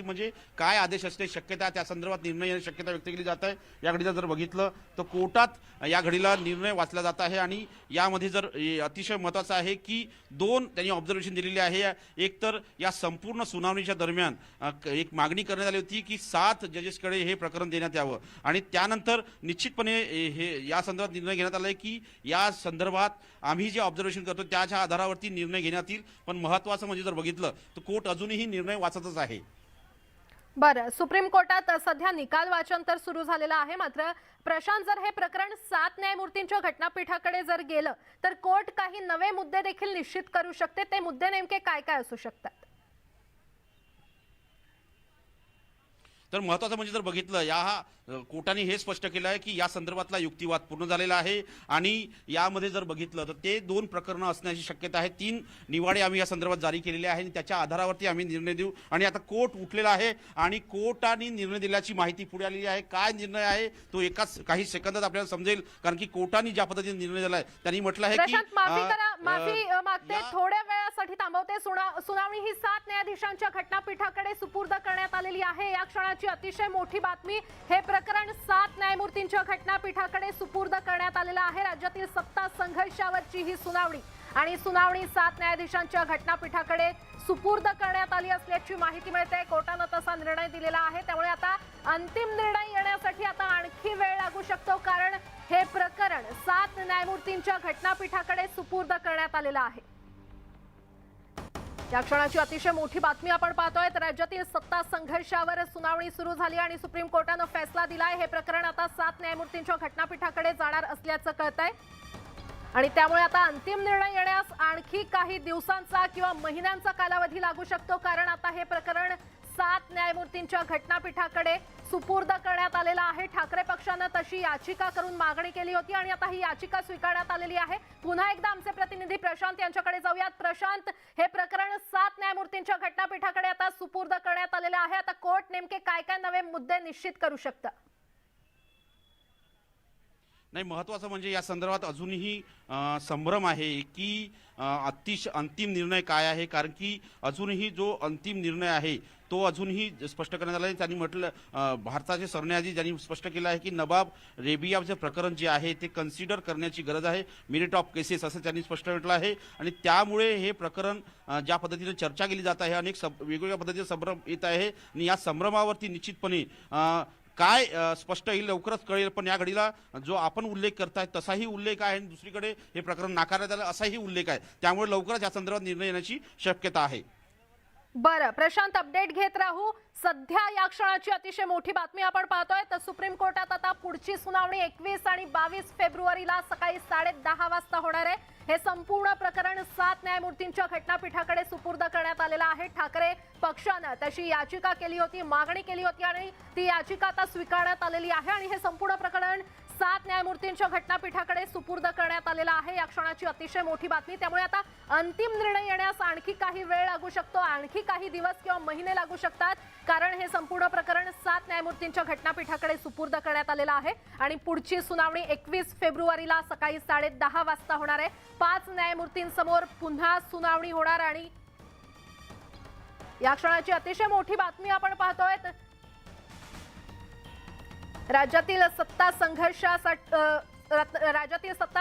म्हणजे काय आदेश असते शक्यता त्या संदर्भात निर्णय येण्याची शक्यता व्यक्त केली जात आहे. या घडीला जर बघितलं तर कोर्टात या घडीला निर्णय वाचला जात आहे आणि यामध्ये जर अतिशय महत्त्वाचं आहे की त्यांनी ऑब्झर्वेशन दिलेली आहे. एक तर या संपूर्ण सुनावणीच्या दरम्यान एक मागणी करण्यात आली होती की 7 जजेसकडे हे प्रकरण देण्यात यावं आणि त्यानंतर निश्चितपणे हे या संदर्भात निर्णय घेण्यात आला आहे की या संदर्भात आम्ही जे ऑब्झर्वेशन करतो त्याच्या आधारावरती निर्णय घेण्यात येईल. पण महत्त्वाचं म्हणजे जर बघितलं तर कोर्ट अजूनही निर्णय वाचतच आहे. बरं, सुप्रीम कोर्टात सध्या निकाल वाचन तर सुरू झालेलं आहे. मात्र प्रशांत, जर हे प्रकरण 7 न्यायमूर्तींच्या घटनापीठाकडे जर गेलं तर कोर्ट काही नवे मुद्दे देखील निश्चित करू शकते. ते मुद्दे नेमके काय काय असू शकतात? तर महत्त्वाचं म्हणजे जर बघितलं कोर्टाने हे स्पष्ट केलं आहे की या संदर्भातला युक्तिवाद पूर्ण झालेला आहे आणि यामध्ये जर बघितलं तर ते 2 प्रकरणं असण्याची शक्यता आहे. 3 निवाडे आम्ही या संदर्भात जारी केलेले आहे आणि त्याच्या आधारावरती आम्ही निर्णय देऊ आणि आता कोर्ट उठलेला आहे आणि कोर्टाने निर्णय दिल्याची माहिती पुढे आलेली आहे. काय निर्णय आहे तो एकाच काही सेकंदात आपल्याला समजेल कारण की कोर्टाने ज्या पद्धतीने निर्णय दिला आहे त्यांनी म्हटलं आहे की माफी मागते, थोड्या वेळासाठी थांबवते. सुनावणी ही 7 न्यायाधीशांच्या घटनापीठाकडे सुपूर्द करण्यात आलेली आहे. या क्षणाची अतिशय मोठी बातमी, हे प्रकरण 7 न्यायमूर्तींच्या घटनापीठाकडे सुपूर्द करण्यात आलेलं आहे. राज्यातील सत्ता संघर्षावरची ही सुनावणी आणि सुनावणी 7 न्यायाधीशांच्या घटनापीठाकडे सुपूर्द करण्यात आली असल्याची माहिती मिळते. कोर्टानं तसा निर्णय दिलेला आहे, त्यामुळे आता अंतिम निर्णय येण्यासाठी आता आणखी वेळ लागू शकतो, कारण हे प्रकरण 7 न्यायमूर्तींच्या घटनापीठाकडे सुपूर्द करण्यात आलेलं आहे. या क्षणाची अतिशय मोठी बातमी आपण पाहतोय. तर राज्यातील सत्ता संघर्षावर सुनावणी सुरू झाली आणि सुप्रीम कोर्टानं फैसला दिलाय. हे प्रकरण आता 7 न्यायमूर्तींच्या घटनापीठाकडे जाणार असल्याचं कळतंय आणि त्यामुळे आता अंतिम निर्णय येण्यास आणखी काही दिवसांचा किंवा महिन्यांचा कालावधी लागू शकतो, कारण आता हे प्रकरण 7 न्यायमूर्तींच्या घटनापीठाकडे सुपूर्द करण्यात आलेलं आहे. ठाकरे पक्षानं तशी याचिका करून मागणी केली होती आणि आता ही याचिका स्वीकारण्यात आलेली आहे. पुन्हा एकदा आमचे प्रतिनिधी प्रशांत यांच्याकडे जाऊयात. प्रशांत, हे प्रकरण 7 न्यायमूर्तींच्या घटनापीठाकडे आता सुपूर्द करण्यात आलेलं आहे. आता कोर्ट नेमके काय काय नवे मुद्दे निश्चित करू शकतं? नाही, महत्त्वाचं म्हणजे या संदर्भात अजूनही संभ्रम आहे की अंतिम निर्णय काय आहे, कारण की अजूनही जो अंतिम निर्णय आहे तो अजूनही स्पष्ट करण्यात आला आहे. त्यांनी म्हटलं, भारताचे सरन्यायाधीश ज्यांनी स्पष्ट केलं आहे की नवाब रेबियाचे प्रकरण जे आहे ते कन्सिडर करण्याची गरज आहे, मेरिट ऑफ केसेस, असं त्यांनी स्पष्ट म्हटलं आहे. आणि त्यामुळे हे प्रकरण ज्या पद्धतीने चर्चा केली जात आहे, अनेक वेगवेगळ्या पद्धतीचे संभ्रम येत आहे आणि या संभ्रमावरती निश्चितपणे काय स्पष्ट येईल, लवकरच कळेल. पण या घडीला जो आपण उल्लेख करताय तसाही उल्लेख आहे आणि दुसरीकडे हे प्रकरण नाकारण्यात आलं असाही उल्लेख आहे, त्यामुळे लवकरच या संदर्भात निर्णय येण्याची शक्यता आहे. बरं प्रशांत, अपडेट घेत राहू. सध्या या क्षणाची अतिशय मोठी बातमी आपण पाहतोय. तर सुप्रीम कोर्टात आता पुढची सुनावणी 21 आणि 22 फेब्रुवारीला सकाळी 10:30 वाजता होणार आहे. हे संपूर्ण प्रकरण 7 न्यायमूर्तींच्या घटनापीठाकडे सुपूर्द करण्यात आलेलं आहे. ठाकरे पक्षानं तशी याचिका केली होती, मागणी केली होती आणि ती याचिका आता स्वीकारण्यात आलेली आहे आणि हे संपूर्ण प्रकरण 7 न्यायमूर्तींच्या घटनापीठाकडे सुपूर्द करण्यात आलेलं आहे. या क्षणाची अतिशय मोठी बातमी, त्यामुळे आता अंतिम निर्णय येण्यास आणखी काही वेळ लागू शकतो, आणखी काही दिवस किंवा महिने लागू शकतात, कारण हे संपूर्ण प्रकरण 7 न्यायमूर्तींच्या घटनापीठाकडे सुपूर्द करण्यात आलेलं आहे आणि पुढची सुनावणी 21 फेब्रुवारीला सकाळी 10:30 वाजता होणार आहे. 5 न्यायमूर्तींसमोर पुन्हा सुनावणी होणार आणि या क्षणाची अतिशय मोठी बातमी आपण पाहतोय. राज्यातील सत्ता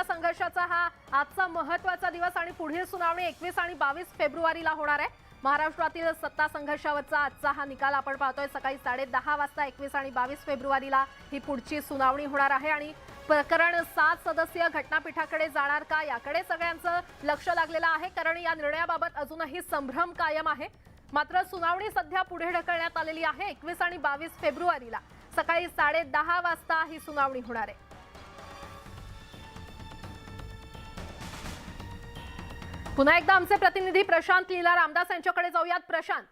संघर्षाचा हा आजचा महत्त्वाचा दिवस आणि पुढील सुनावणी 21 आणि 22 फेब्रुवारीला होणार आहे. महाराष्ट्रातील सत्ता संघर्षावरचा आजचा हा निकाल आपण पाहतोय. सकाळी 10:30 वाजता 21 आणि 22 फेब्रुवारीला ही पुढची सुनावणी होणार आहे आणि प्रकरण 7 सदस्यीय घटनापीठाकडे जाणार का, याकडे सगळ्यांचं लक्ष लागलेलं आहे, कारण या निर्णयाबाबत अजूनही संभ्रम कायम आहे. मात्र सुनावणी सध्या पुढे ढकलण्यात आलेली आहे. 21 आणि 22 फेब्रुवारीला सकाळी 10:30 वाजता ही सुनावणी होणार आहे. पुन्हा एकदा आमचे प्रतिनिधी प्रशांत लीला रामदास यांच्याकडे जाऊयात. प्रशांत,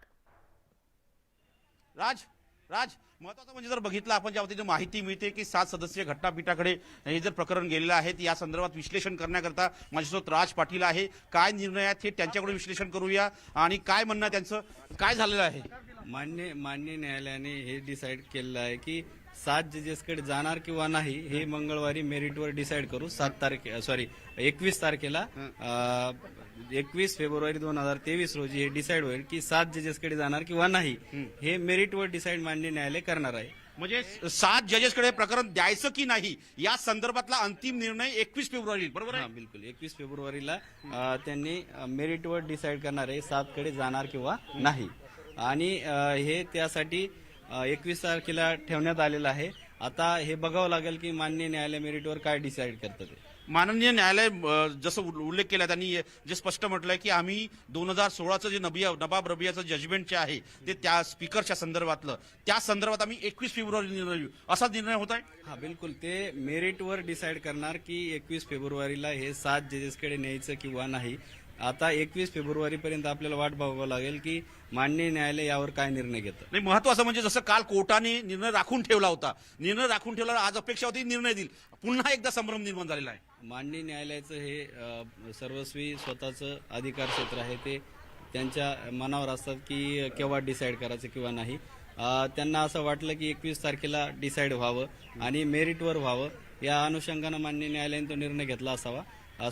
राज महत्वाचं म्हणजे जर बघितलं आपण ज्या पद्धतीने माहिती मिळते की 7 सदस्यीय घटनापीठाकडे हे जर प्रकरण गेलेलं आहे, या संदर्भात विश्लेषण करण्याकरता माझ्यासोबत राज पाटील आहे. काय निर्णय आहेत हे त्यांच्याकडून विश्लेषण करूया आणि काय म्हणणं त्यांचं काय झालेलं आहे. मान्य न्यायालयाने हे डिसाईड केलेलं आहे की 7 जजेसकडे जाणार किंवा नाही हे मंगळवारी मेरिटवर डिसाईड करू. 21 तारखेला 21 फेब्रुवारी 2023 रोजी हे डिसाईड होईल की 7 जजेसकडे जाणार किंवा नाही, हे मेरिटवर डिसाईड मान्य न्यायालय करणार आहे. म्हणजे 7 जजेसकडे प्रकरण द्यायचं की नाही या संदर्भातला अंतिम निर्णय 21 फेब्रुवारी, बरोबर आहे? बिलकुल 21 फेब्रुवारीला त्यांनी मेरिटवर डिसाईड करणार आहे 7 कडे जाणार किंवा नाही. आणि हे त्यासाठी 21 तारखेला ठेवण्यात आलेलं आहे. आता हे बघावं लागेल की मान्य न्यायालय मेरिटवर काय डिसाईड करतं ते. माननीय न्यायालय जसं उल्लेख केला त्यांनी जे स्पष्ट म्हटलंय की आम्ही 2016चं जे नवाब रबियाचं जजमेंट जे आहे ते त्या स्पीकरच्या संदर्भातलं, त्या संदर्भात आम्ही 21 फेब्रुवारी निर्णय घेऊ असा निर्णय होत आहे. हा बिलकुल, ते मेरिटवर डिसाईड करणार की 21 फेब्रुवारीला हे 7 जजेसकडे न्यायचं किंवा नाही. आता 21 फेब्रुवारीपर्यंत आपल्याला वाट बघावं लागेल की मान्य न्यायालय यावर काय निर्णय घेतं. नाही, महत्वाचं म्हणजे जसं काल कोर्टाने निर्णय राखून ठेवला होता, निर्णय राखून ठेवला, आज अपेक्षा होती निर्णय देईल, पुन्हा एकदा संभ्रम निर्माण झालेला आहे. मान्य न्यायालयाचं हे सर्वस्वी स्वतःचं अधिकार क्षेत्र आहे, ते त्यांच्या मनावर असतात की केव्हा डिसाईड करायचं किंवा नाही. त्यांना असं वाटलं की 21 तारखेला डिसाईड व्हावं आणि मेरिटवर व्हावं, या अनुषंगानं मान्य न्यायालयाने तो निर्णय घेतला असावा.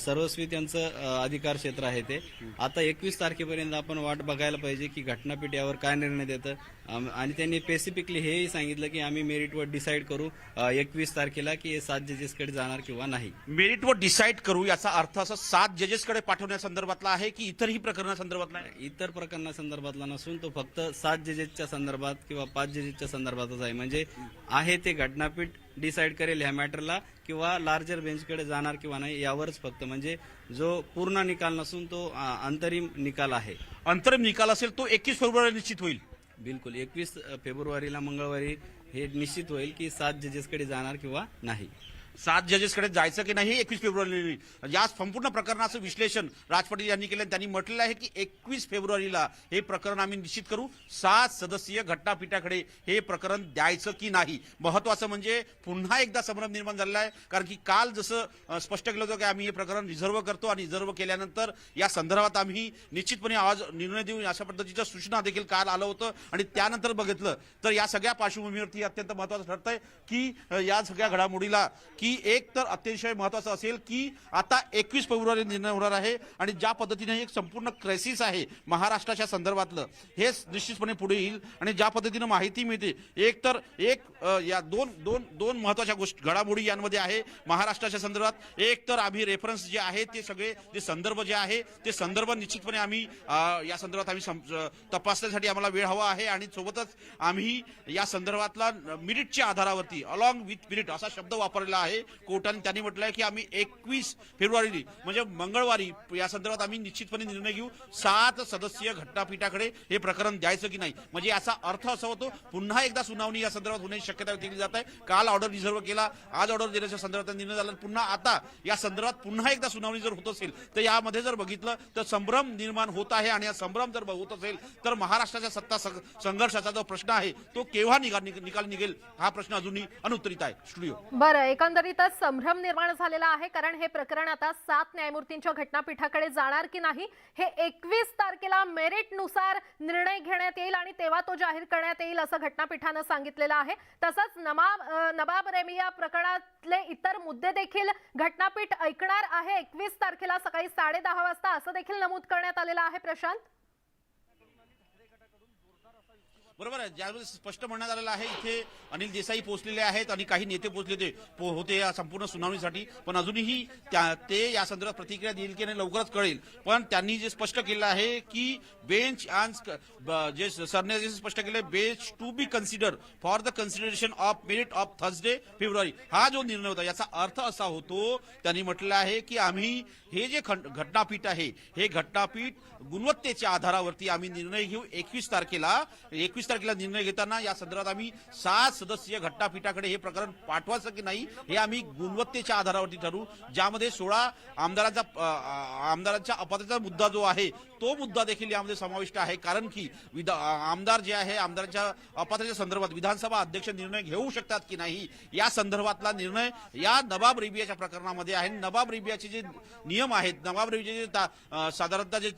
सर्वस्वी त्यांचं अधिकार क्षेत्र आहे ते. आता 21 तारखेपर्यंत आपण वाट बघायला पाहिजे की घटनापीठ यावर काय निर्णय देतं. आणि त्यांनी स्पेसिफिकली हेही सांगितलं की आम्ही मेरिटवर डिसाईड करू 21 तारखेला की हे 7 जजेसकडे जाणार किंवा नाही. मेरिटवर डिसाईड करू याचा अर्थ असं 7 जजेसकडे पाठवण्यासंदर्भातला आहे की इतरही प्रकरणासंदर्भातला आहे? इतर प्रकरणासंदर्भातला नसून तो फक्त 7 जजेसच्या संदर्भात किंवा 5 जजेसच्या संदर्भातच आहे. म्हणजे आहे ते घटनापीठ डिसाईड करेल ह्या मॅटरला किंवा लार्जर बेंचकडे जाणार किंवा नाही यावरच फक्त. म्हणजे जो पूर्ण निकाल नसून तो अंतरिम निकाल आहे. अंतरिम निकाल असेल तो 21 फेब्रुवारी निश्चित होईल. बिलकुल 21 फेब्रुवारीला मंगळवारी हे निश्चित होईल की 7 जजेसकडे जाणार किंवा नाही. 7 जजेसकडे जायचं की नाही 21 फेब्रुवारी. या संपूर्ण प्रकरणाचं विश्लेषण राज पाटील यांनी केलं. त्यांनी म्हटलेलं आहे की 21 फेब्रुवारीला हे प्रकरण आम्ही निश्चित करू. 7 सदस्यीय घटनापीठाकडे हे प्रकरण द्यायचं की नाही. महत्वाचं म्हणजे पुन्हा एकदा संभ्रम निर्माण झालेला आहे. कारण की काल जसं स्पष्ट केलं होतं की आम्ही हे प्रकरण रिझर्व्ह करतो आणि रिझर्व्ह केल्यानंतर या संदर्भात आम्ही निश्चितपणे आज निर्णय देऊ अशा पद्धतीच्या सूचना देखील काल आलं होतं. आणि त्यानंतर बघितलं तर या सगळ्या पार्श्वभूमीवरती अत्यंत महत्वाचं ठरतंय की या सगळ्या घडामोडीला की एक तर अतिशय महत्वाचं असेल की आता 21 फेब्रुवारी निर्णय होणार आहे आणि ज्या पद्धतीने एक संपूर्ण क्रायसिस आहे महाराष्ट्राच्या संदर्भातलं हे निश्चितपणे पुढे येईल. आणि ज्या पद्धतीनं माहिती मिळते एक तर या दोन महत्वाच्या गोष्टी घडामोडी यांमध्ये आहे महाराष्ट्राच्या संदर्भात. एक तर आम्ही रेफरन्स जे आहे ते सगळे जे संदर्भ जे आहे ते संदर्भ निश्चितपणे आम्ही या संदर्भात आम्ही तपासण्यासाठी आम्हाला वेळ हवा आहे. आणि सोबतच आम्ही या संदर्भातला मिनिटच्या आधारावरती अलॉंग विथ मिनिट असा शब्द वापरलेला आहे कोर्टाने. त्यांनी म्हटलंय की आम्ही 21 फेब्रुवारी म्हणजे मंगळवारी या संदर्भात आम्ही निश्चितपणे निर्णय घेऊ. 7 सदस्यीय घटनापीठाकडे हे प्रकरण द्यायचं की नाही. म्हणजे याचा अर्थ असा होतो पुन्हा एकदा सुनावणी या संदर्भात होण्याची शक्यता दिली जात आहे. काल ऑर्डर रिझर्व्ह केला, आज ऑर्डर देण्याच्या संदर्भात निर्णय झाला. पुन्हा आता या संदर्भात पुन्हा एकदा सुनावणी जर होत असेल तर यामध्ये जर बघितलं तर संभ्रम निर्माण होत आहे. आणि हा संभ्रम जर होत असेल तर महाराष्ट्राच्या सत्ता संघर्षाचा जो प्रश्न आहे तो केव्हा निकाल निघेल हा प्रश्न अजूनही अनुत्तरित आहे. स्टुडिओ. बरं, एकंदरीतच संभ्रम निर्माण झालेला आहे कारण हे प्रकरण आता 7 न्यायमूर्तींच्या घटनापीठाकडे जाणार की नाही हे 21 तारखेला मेरिटनुसार निर्णय घेण्यात येईल आणि तेव्हा तो जाहीर करण्यात येईल असं घटनापीठानं सांगितलेलं आहे. तसंच नबाब रेमिया प्रकरणातले इतर मुद्दे देखील घटनापीठ ऐकणार आहे 21 तारखेला सकाळी 10:30 वाजता असं देखील नमूद करण्यात आलेलं आहे. प्रशांत, बरोबर आहे. ज्यावेळेस स्पष्ट म्हणण्यात आलेलं आहे इथे अनिल देसाई पोहोचलेले आहेत आणि काही नेते पोहोचले होते या संपूर्ण सुनावणीसाठी. पण अजूनही ते या संदर्भात प्रतिक्रिया देईल की नाही लवकरच कळेल. पण त्यांनी जे स्पष्ट केलं आहे की बेंच जे सरने जे स्पष्ट केले bench to be consider for the consideration of merit of Thursday फेब्रुवारी हा जो निर्णय होता याचा अर्थ असा होतो त्यांनी म्हटलं आहे की आम्ही हे जे घटनापीठ आहे हे घटनापीठ गुणवत्तेच्या आधारावरती आम्ही निर्णय घेऊ. 21 तारखेला निर्णय घेताना या संदर्भात आम्ही 7 सदस्यीय घटनापीठाकडे हे प्रकरण पाठवायचं की नाही हे आम्ही गुणवत्तेच्या आधारावरती ठरवू. ज्यामध्ये 16 आमदारांच्या अपात्रतेचा मुद्दा जो आहे तो मुद्दा देखील यामध्ये समाविष्ट आहे. कारण की आमदार जे आहे आमदारांच्या अपात्रतेच्या संदर्भात विधानसभा अध्यक्ष निर्णय घेऊ शकतात की नाही या संदर्भातला निर्णय या नबाब रेबियाच्या प्रकरणामध्ये आहे. नबाब रेबियाचे जे नियम आहेत नबाब रेबियाचे जे साधारणतः जे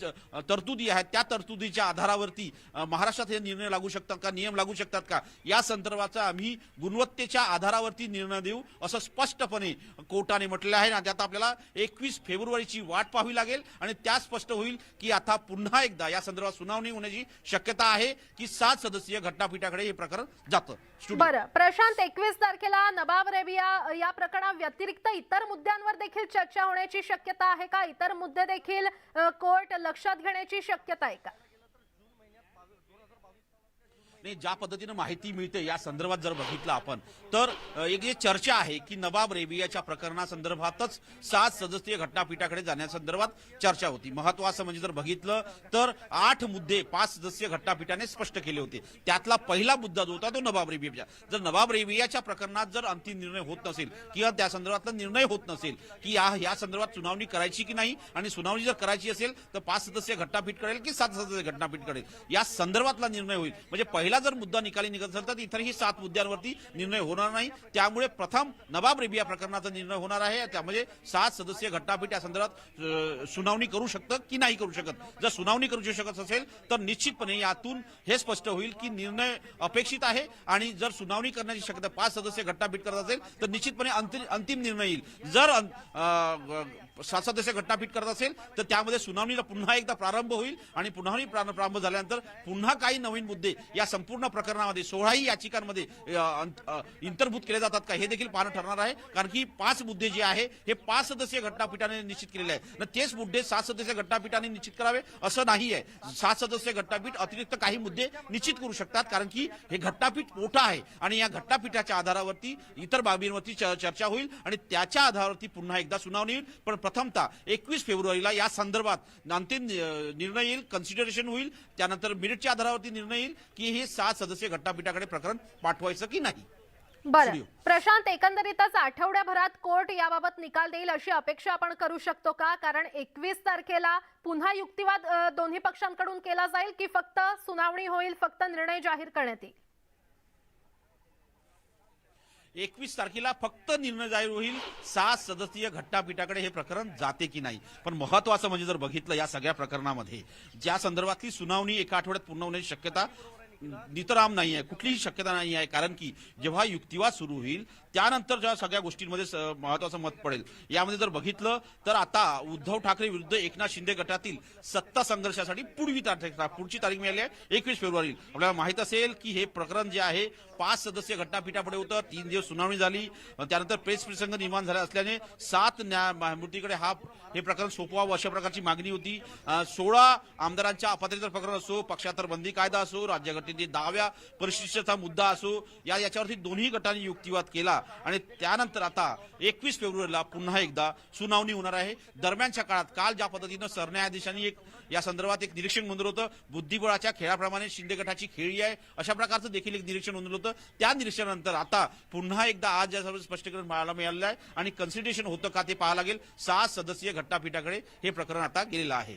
तरतुदी आहेत त्या तरतुदीच्या आधारावरती महाराष्ट्रात हे निर्णय लागू शकतात का नियम लागू शकतात का या संदर्भाचा आम्ही गुणवत्तेच्या आधारावरती निर्णय देऊ असं स्पष्टपणे कोर्टाने म्हटलं आहे. आणि आता आपल्याला 21 फेब्रुवारीची वाट पाहावी लागेल आणि त्या स्पष्ट होईल की आता पुन्हा एकदा या संदर्भात सुनावणी होण्याची शक्यता आहे की 7 सदस्यीय घटनापीठाकडे हे प्रकरण जातं. बरं प्रशांत, 21 तारखेला नबाब रेबिया या प्रकरणा व्यतिरिक्त इतर मुद्द्यांवर देखील चर्चा होण्याची शक्यता आहे का? इतर मुद्दे देखील कोर्ट लक्षात घेण्याची शक्यता आहे का? नाही, ज्या पद्धतीने माहिती मिळते या संदर्भात जर बघितलं आपण तर एक जे चर्चा आहे की नबाब रेबियाच्या प्रकरणासंदर्भातच 7 सदस्यीय घटनापीठाकडे जाण्यासंदर्भात चर्चा होती. महत्वाचं म्हणजे जर बघितलं तर 8 मुद्दे 5 सदस्यीय घटनापीठाने स्पष्ट केले होते. त्यातला पहिला मुद्दा जो होता तो नबाब रेबियाचा. जर नबाब रेबियाच्या प्रकरणात जर अंतिम निर्णय होत नसेल किंवा त्या संदर्भातला निर्णय होत नसेल की या संदर्भात सुनावणी करायची की नाही आणि सुनावणी जर करायची असेल तर 5 सदस्यीय घटनापीठ करेल की 7 सदस्यीय घटनापीठ करेल या संदर्भातला निर्णय होईल. म्हणजे पहिला जर मुद्दा निकाली निघत असेल तर इतरही 7 मुद्द्यांवरती निर्णय होणार नाही. त्यामुळे प्रथम नबाब रेबिया प्रकरणाचा निर्णय होणार आहे. त्यामध्ये 7 सदस्यीय घटनापीठ या संदर्भात सुनावणी करू शकतं की नाही करू शकत. जर सुनावणी करू शकत असेल तर निश्चितपणे यातून हे स्पष्ट होईल की निर्णय अपेक्षित आहे. आणि जर सुनावणी करण्याची शक्यता 5 सदस्यीय घटनापीठ करत असेल तर निश्चितपणे अंतिम निर्णय येईल. जर सात सदस्य घटनापीठ करत असेल तर त्यामध्ये सुनावणीला पुन्हा एकदा प्रारंभ होईल आणि प्रारंभ झाल्यानंतर पुन्हा काही नवीन मुद्दे या संपूर्ण प्रकरणामध्ये 16ही याचिकांमध्ये अंतर्भूत केले जातात का हे देखील पाहणं ठरणार आहे. कारण की 5 मुद्दे जे आहे हे 5 सदस्यीय घटनापीठाने निश्चित केलेले आहे. तेच मुद्दे 7 सदस्यीय घटनापीठाने निश्चित करावे असं नाही आहे. 7 सदस्यीय घटनापीठ अतिरिक्त काही मुद्दे निश्चित करू शकतात कारण की हे घटनापीठ मोठं आहे आणि या घटनापीठाच्या आधारावरती इतर बाबींवरती चर्चा होईल आणि त्याच्या आधारावरती पुन्हा एकदा सुनावणी होईल. पण प्रथमतः 21 फेब्रुवारीला या संदर्भात अंतिम निर्णय येईल, कन्सिडरेशन होईल. त्यानंतर मेरिटच्या आधारावरती निर्णय येईल की हे 7 सदस्यीय घटनापीठाकडे प्रकरण पाठवायचं की नाही. बरं प्रशांत, एकंदरीतच आठवड्याभरात कोर्ट याबाबत निकाल देईल अशी अपेक्षा आपण करू शकतो का? कारण 21 तारखेला पुन्हा युक्तिवाद दोन्ही पक्षांकडून केला जाईल की फक्त सुनावणी होईल, फक्त निर्णय जाहीर करण्यात येईल? 21 तारखेला फक्त निर्णय जाहीर होईल. 7 सदस्यीय घटनापीठाकडे हे प्रकरण जाते की नाही. पण महत्वाचं म्हणजे जर बघितलं या सगळ्या प्रकरणामध्ये ज्या संदर्भातली सुनावणी एका आठवड्यात पूर्ण होण्याची शक्यता नितराम नाही आहे, कुठलीही शक्यता नाही आहे. कारण की जेव्हा युक्तिवाद सुरू होईल त्यानंतर ज्या सगळ्या गोष्टींमध्ये महत्वाचं मत पडेल. यामध्ये जर बघितलं तर आता उद्धव ठाकरे विरुद्ध एकनाथ शिंदे गटातील सत्ता संघर्षासाठी पुढची तारीख मिळाली आहे 21 फेब्रुवारी. आपल्याला माहित असेल की हे प्रकरण जे आहे 5 सदस्यीय घटनापीठापुढे होतं. 3 दिवस सुनावणी झाली. त्यानंतर प्रेस प्रसंग निर्माण झाला असल्याने 7 न्यायमूर्तीकडे हे प्रकरण सोपवावं अशा प्रकारची मागणी होती. 16 आमदारांच्या अपात्रतेचं प्रकरण असो, पक्षांतर बंदी कायदा असो, राज्यघटनेतील 10व्या परिशिष्टाचा मुद्दा असो, याच्यावरती दोन्ही गटांनी युक्तिवाद केला आणि त्यानंतर आता 21 फेब्रुवारीला पुन्हा एकदा सुनावणी होणार आहे. दरम्यानच्या काळात काल ज्या पद्धतीनं सरन्यायाधीशांनी या संदर्भात एक निरीक्षण नोंदवलं होतं, बुद्धिबळाच्या खेळाप्रमाणे शिंदे गटाची खेळी आहे अशा प्रकारचं देखील एक निरीक्षण नोंदवलं होतं. त्या निरीक्षणानंतर आता पुन्हा एकदा आज या सर्व स्पष्टीकरण पाहायला मिळालेलं आहे आणि कन्सिडरेशन होतं का ते पाहायला लागेल. 7 सदस्यीय घटनापीठाकडे हे प्रकरण आता गेलेलं आहे.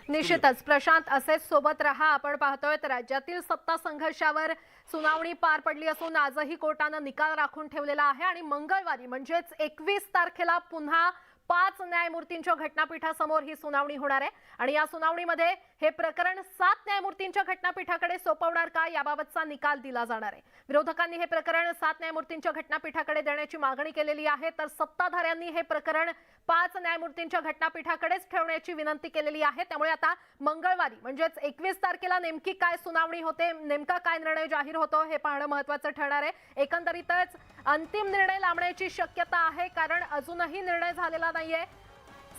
निश्चितच प्रशांत, असेच सोबत रहा. आपण पाहतोय राज्यातील सत्ता संघर्षावर सुनावणी पार पडली असून आजही कोर्टानं निकाल राखून ठेवलेला आहे आणि मंगळवारी म्हणजेच 21 तारखेला पुन्हा 5 न्यायमूर्तींच्या घटनापीठासमोर ही सुनावणी होणार आहे आणि या सुनावणीमध्ये हे प्रकरण 7 न्यायमूर्तींच्या घटनापीठाकडे सोपवणार का याबाबतचा निकाल दिला जाणार आहे. विरोधकांनी हे प्रकरण 7 न्यायमूर्तींच्या घटनापीठाकडे देण्याची मागणी केलेली आहे तर सत्ताधाऱ्यांनी हे प्रकरण 5 न्यायमूर्तींच्या घटनापीठाकडेच ठेवण्याची विनंती केलेली आहे. त्यामुळे आता मंगळवारी म्हणजेच 21 तारखेला नेमकी काय सुनावणी होते, नेमका काय निर्णय जाहीर होतो हे पाहणं महत्त्वाचं ठरणार आहे. एकंदरीतच अंतिम निर्णय लांबण्याची शक्यता आहे कारण अजूनही निर्णय झालेला नाहीये.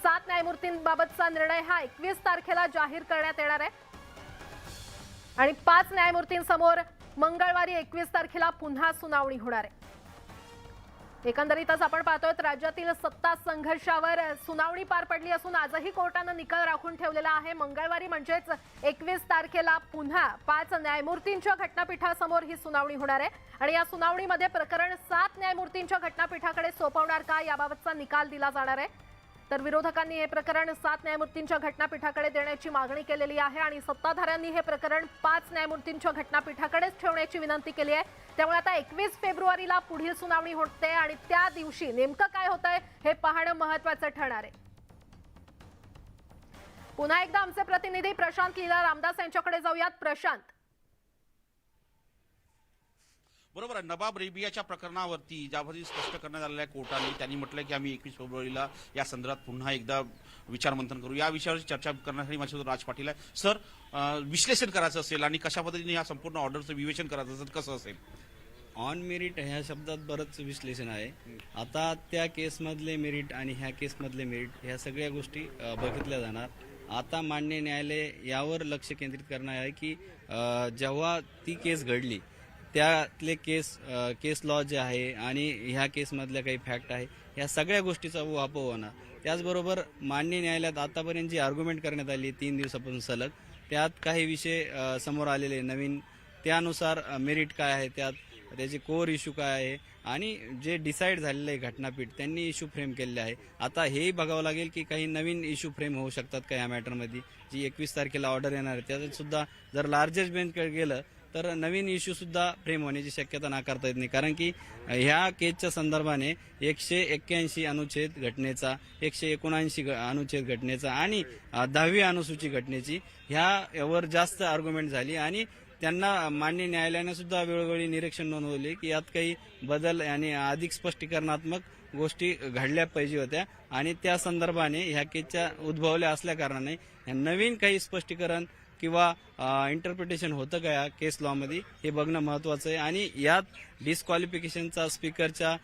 7 न्यायमूर्तींबाबतचा निर्णय हा 21 तारखेला जाहीर करण्यात येणार आहे आणि 5 न्यायमूर्तींसमोर मंगळवारी 21 तारखेला पुन्हा सुनावणी होणार आहे. एकंदरीतच आपण पाहतोय राज्यातील सत्ता संघर्षावर सुनावणी पार पडली असून आजही कोर्टानं निकाल राखून ठेवलेला आहे. मंगळवारी म्हणजेच 21 तारखेला पुन्हा 5 न्यायमूर्तींच्या घटनापीठासमोर ही सुनावणी होणार आहे आणि या सुनावणीमध्ये प्रकरण 7 न्यायमूर्तींच्या घटनापीठाकडे सोपवणार का याबाबतचा निकाल दिला जाणार आहे. तर विरोधकांनी हे प्रकरण 7 न्यायमूर्तींच्या घटनापीठाकडे देण्याची मागणी केलेली आहे आणि सत्ताधाऱ्यांनी हे प्रकरण 5 न्यायमूर्तींच्या घटनापीठाकडेच ठेवण्याची विनंती केली आहे. त्यामुळे आता 21 फेब्रुवारीला पुढील सुनावणी होते आणि त्या दिवशी नेमकं काय होतंय हे पाहणं महत्त्वाचं ठरणार आहे. पुन्हा एकदा आमचे प्रतिनिधी प्रशांत लीला रामदास यांच्याकडे जाऊयात. प्रशांत, बरोबर आहे. नवाब रेबियाच्या प्रकरणावरती ज्यामध्ये स्पष्ट करण्यात आलेलं आहे कोर्टाने, त्यांनी म्हटलं की आम्ही 21 फेब्रुवारीला या संदर्भात पुन्हा एकदा विचारमंथन करू. या विषयावरची चर्चा करण्यासाठी माझ्यासोबत राज पाटील आहे. सर, विश्लेषण करायचं असेल आणि कशा पद्धतीने या संपूर्ण ऑर्डरचं विवेचन करायचं असेल कसं असेल? ऑन मेरिट ह्या शब्दात बरंच विश्लेषण आहे. आता त्या केसमधले मेरिट आणि ह्या केसमधले मेरिट ह्या सगळ्या गोष्टी बघितल्या जाणार. आता माननीय न्यायालय यावर लक्ष केंद्रित करणार आहे की जेव्हा ती केस घडली त्यातले केस लॉ जे आहे आणि ह्या केसमधल्या काही फॅक्ट आहे ह्या सगळ्या गोष्टीचा उहापोह होणार. त्याचबरोबर माननीय न्यायालयात आतापर्यंत जी आर्ग्युमेंट करण्यात आली 3 दिवसापासून सलग, त्यात काही विषय समोर आलेले नवीन, त्यानुसार मेरिट काय आहे, त्याचे कोर इश्यू काय आहे आणि जे डिसाईड झालेलं आहे घटनापीठ त्यांनी इश्यू फ्रेम केलेले आहे. आता हेही बघावं लागेल की काही नवीन इश्यू फ्रेम होऊ शकतात का या मॅटरमध्ये. जी 21 तारखेला ऑर्डर येणार आहे त्याच्यात सुद्धा जर लार्जेस्ट बेंचकडे गेलं तर नवीन इश्यू सुद्धा फ्रेम होण्याची शक्यता नाकारता येत नाही. कारण की ह्या केसच्या संदर्भाने 181 अनुच्छेद घटनेचा, 179 अनुच्छेद घटनेचा आणि 10वी अनुसूची घटनेची ह्यावर जास्त आर्ग्युमेंट झाली आणि त्यांना माननीय न्यायालयाने सुद्धा वेळोवेळी निरीक्षण नोंदवले की यात काही बदल आणि अधिक स्पष्टीकरणात्मक गोष्टी घडल्या पाहिजे होत्या आणि त्या संदर्भाने ह्या केसच्या उद्भवल्या असल्या कारणाने नवीन काही स्पष्टीकरण किंवा इंटरप्रिटेशन होतं का या केस लॉमध्ये हे बघणं महत्वाचं आहे. आणि यात डिस्क्वालिफिकेशनचा, स्पीकरच्या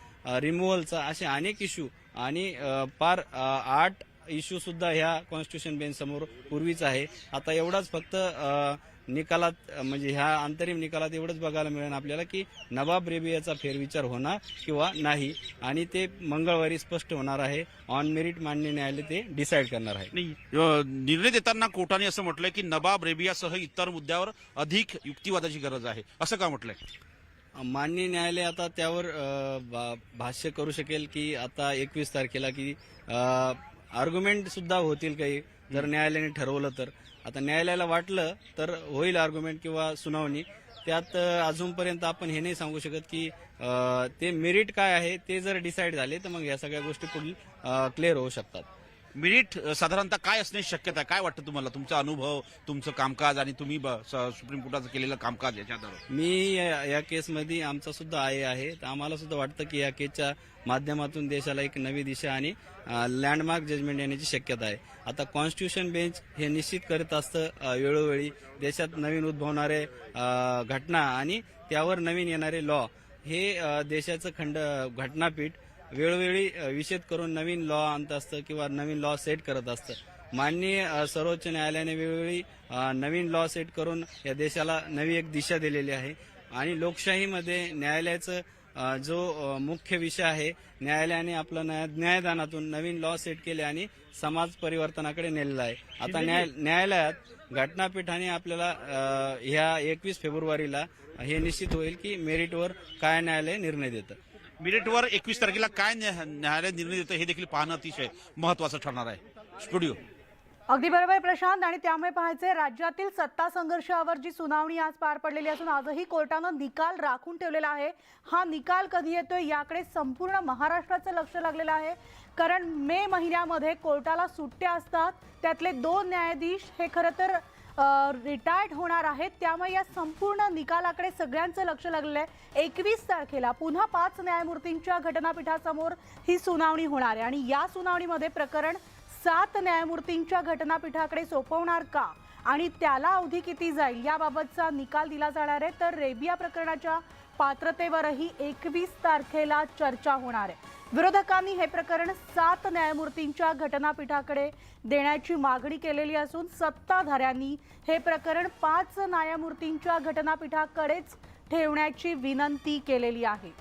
रिमूव्हलचा असे अनेक इश्यू आणि पार 8 इश्यू सुद्धा ह्या कॉन्स्टिट्यूशन बेंच समोर पूर्वीच आहे. आता एवढाच फक्त निकालात म्हणजे ह्या अंतरिम निकालात एवढंच बघायला मिळेल आपल्याला की नवाब रेबियाचा फेरविचार होणार किंवा नाही आणि ते मंगळवारी स्पष्ट होणार आहे. ऑन मेरिट मान्य न्यायालय ते डिसाईड करणार आहे. नाही, निर्णय देताना कोर्टाने असं म्हटलंय की नवाब रेबियासह इतर मुद्द्यावर अधिक युक्तिवादाची गरज आहे, असं का म्हटलंय? मान्य न्यायालय आता त्यावर भाष्य करू शकेल की आता 21 तारखेला की आर्ग्युमेंट सुद्धा होतील काही, जर न्यायालयाने ठरवलं तर. आता न्यायालयाला वाटलं तर होईल आर्ग्युमेंट किंवा सुनावणी. त्यात अजूनपर्यंत आपण हे नाही सांगू शकत की ते मेरिट काय आहे. ते जर डिसाईड झाले तर मग या सगळ्या गोष्टी पुढील क्लिअर होऊ शकतात. मेरिट साधारणतः काय असण्याची शक्यता आहे? काय वाटतं तुम्हाला, तुमचा अनुभव, तुमचं कामकाज आणि तुम्ही सुप्रीम कोर्टाचं केलेलं कामकाज याच्या आधारावर? मी या केसमध्ये आमचा सुद्धा आहे तर आम्हाला सुद्धा वाटतं की या केसच्या माध्यमातून देशाला एक नवी दिशा आणि लँडमार्क जजमेंट येण्याची शक्यता आहे. आता कॉन्स्टिट्यूशन बेंच हे निश्चित करत असतं वेळोवेळी देशात नवीन उद्भवणारे घटना आणि त्यावर नवीन येणारे लॉ हे देशाचं घटनापीठ वेळोवेळी विषेद करून नवीन लॉ आणत असतं किंवा नवीन लॉ सेट करत असतं. माननीय सर्वोच्च न्यायालयाने वेळोवेळी नवीन लॉ सेट करून या देशाला नवी एक दिशा दिलेली आहे. आणि लोकशाहीमध्ये न्यायालयाचं जो मुख्य विषय आहे, न्यायालयाने आपलं न्यायदानातून नवीन लॉ सेट केले आणि समाज परिवर्तनाकडे नेलेला आहे. आता न्यायालयात घटनापीठाने आपल्याला ह्या 21 फेब्रुवारीला हे निश्चित होईल की मेरिटवर काय न्यायालय निर्णय देतं. मेरिटवर 21 तारखेला काय न्यायालय निर्णय देतं हे देखील पाहणं अतिशय महत्वाचं ठरणार आहे. स्टुडिओ. अगदी बरोबर प्रशांत. आणि त्यामुळे पाहायचंय राज्यातील सत्ता संघर्षावर जी सुनावणी आज पार पडलेली असून आजही कोर्टानं निकाल राखून ठेवलेला आहे. हा निकाल कधी येतोय याकडे संपूर्ण महाराष्ट्राचं लक्ष लागलेलं आहे. कारण मे महिन्यामध्ये कोर्टाला सुट्ट्या असतात. त्यातले 2 न्यायाधीश हे खरं तर रिटायर्ड होणार आहेत. त्यामुळे या संपूर्ण निकालाकडे सगळ्यांचं लक्ष लागलेलं आहे. 21 तारखेला पुन्हा 5 न्यायमूर्तींच्या घटनापीठासमोर ही सुनावणी होणार आहे आणि या सुनावणीमध्ये प्रकरण 7 न्यायमूर्तींच्या घटनापीठाकडे सोपवणार का आणि त्याला अवधी किती जाईल याबाबतचा निकाल दिला जाणार आहे. तर रेबिया प्रकरणाच्या पात्रतेवरही 21 तारखेला चर्चा होणार आहे. विरोधकांनी हे प्रकरण 7 न्यायमूर्तींच्या घटनापीठाकडे देण्याची मागणी केलेली असून सत्ताधाऱ्यांनी हे प्रकरण 5 न्यायमूर्तींच्या घटनापीठाकडेच ठेवण्याची विनंती केलेली आहे.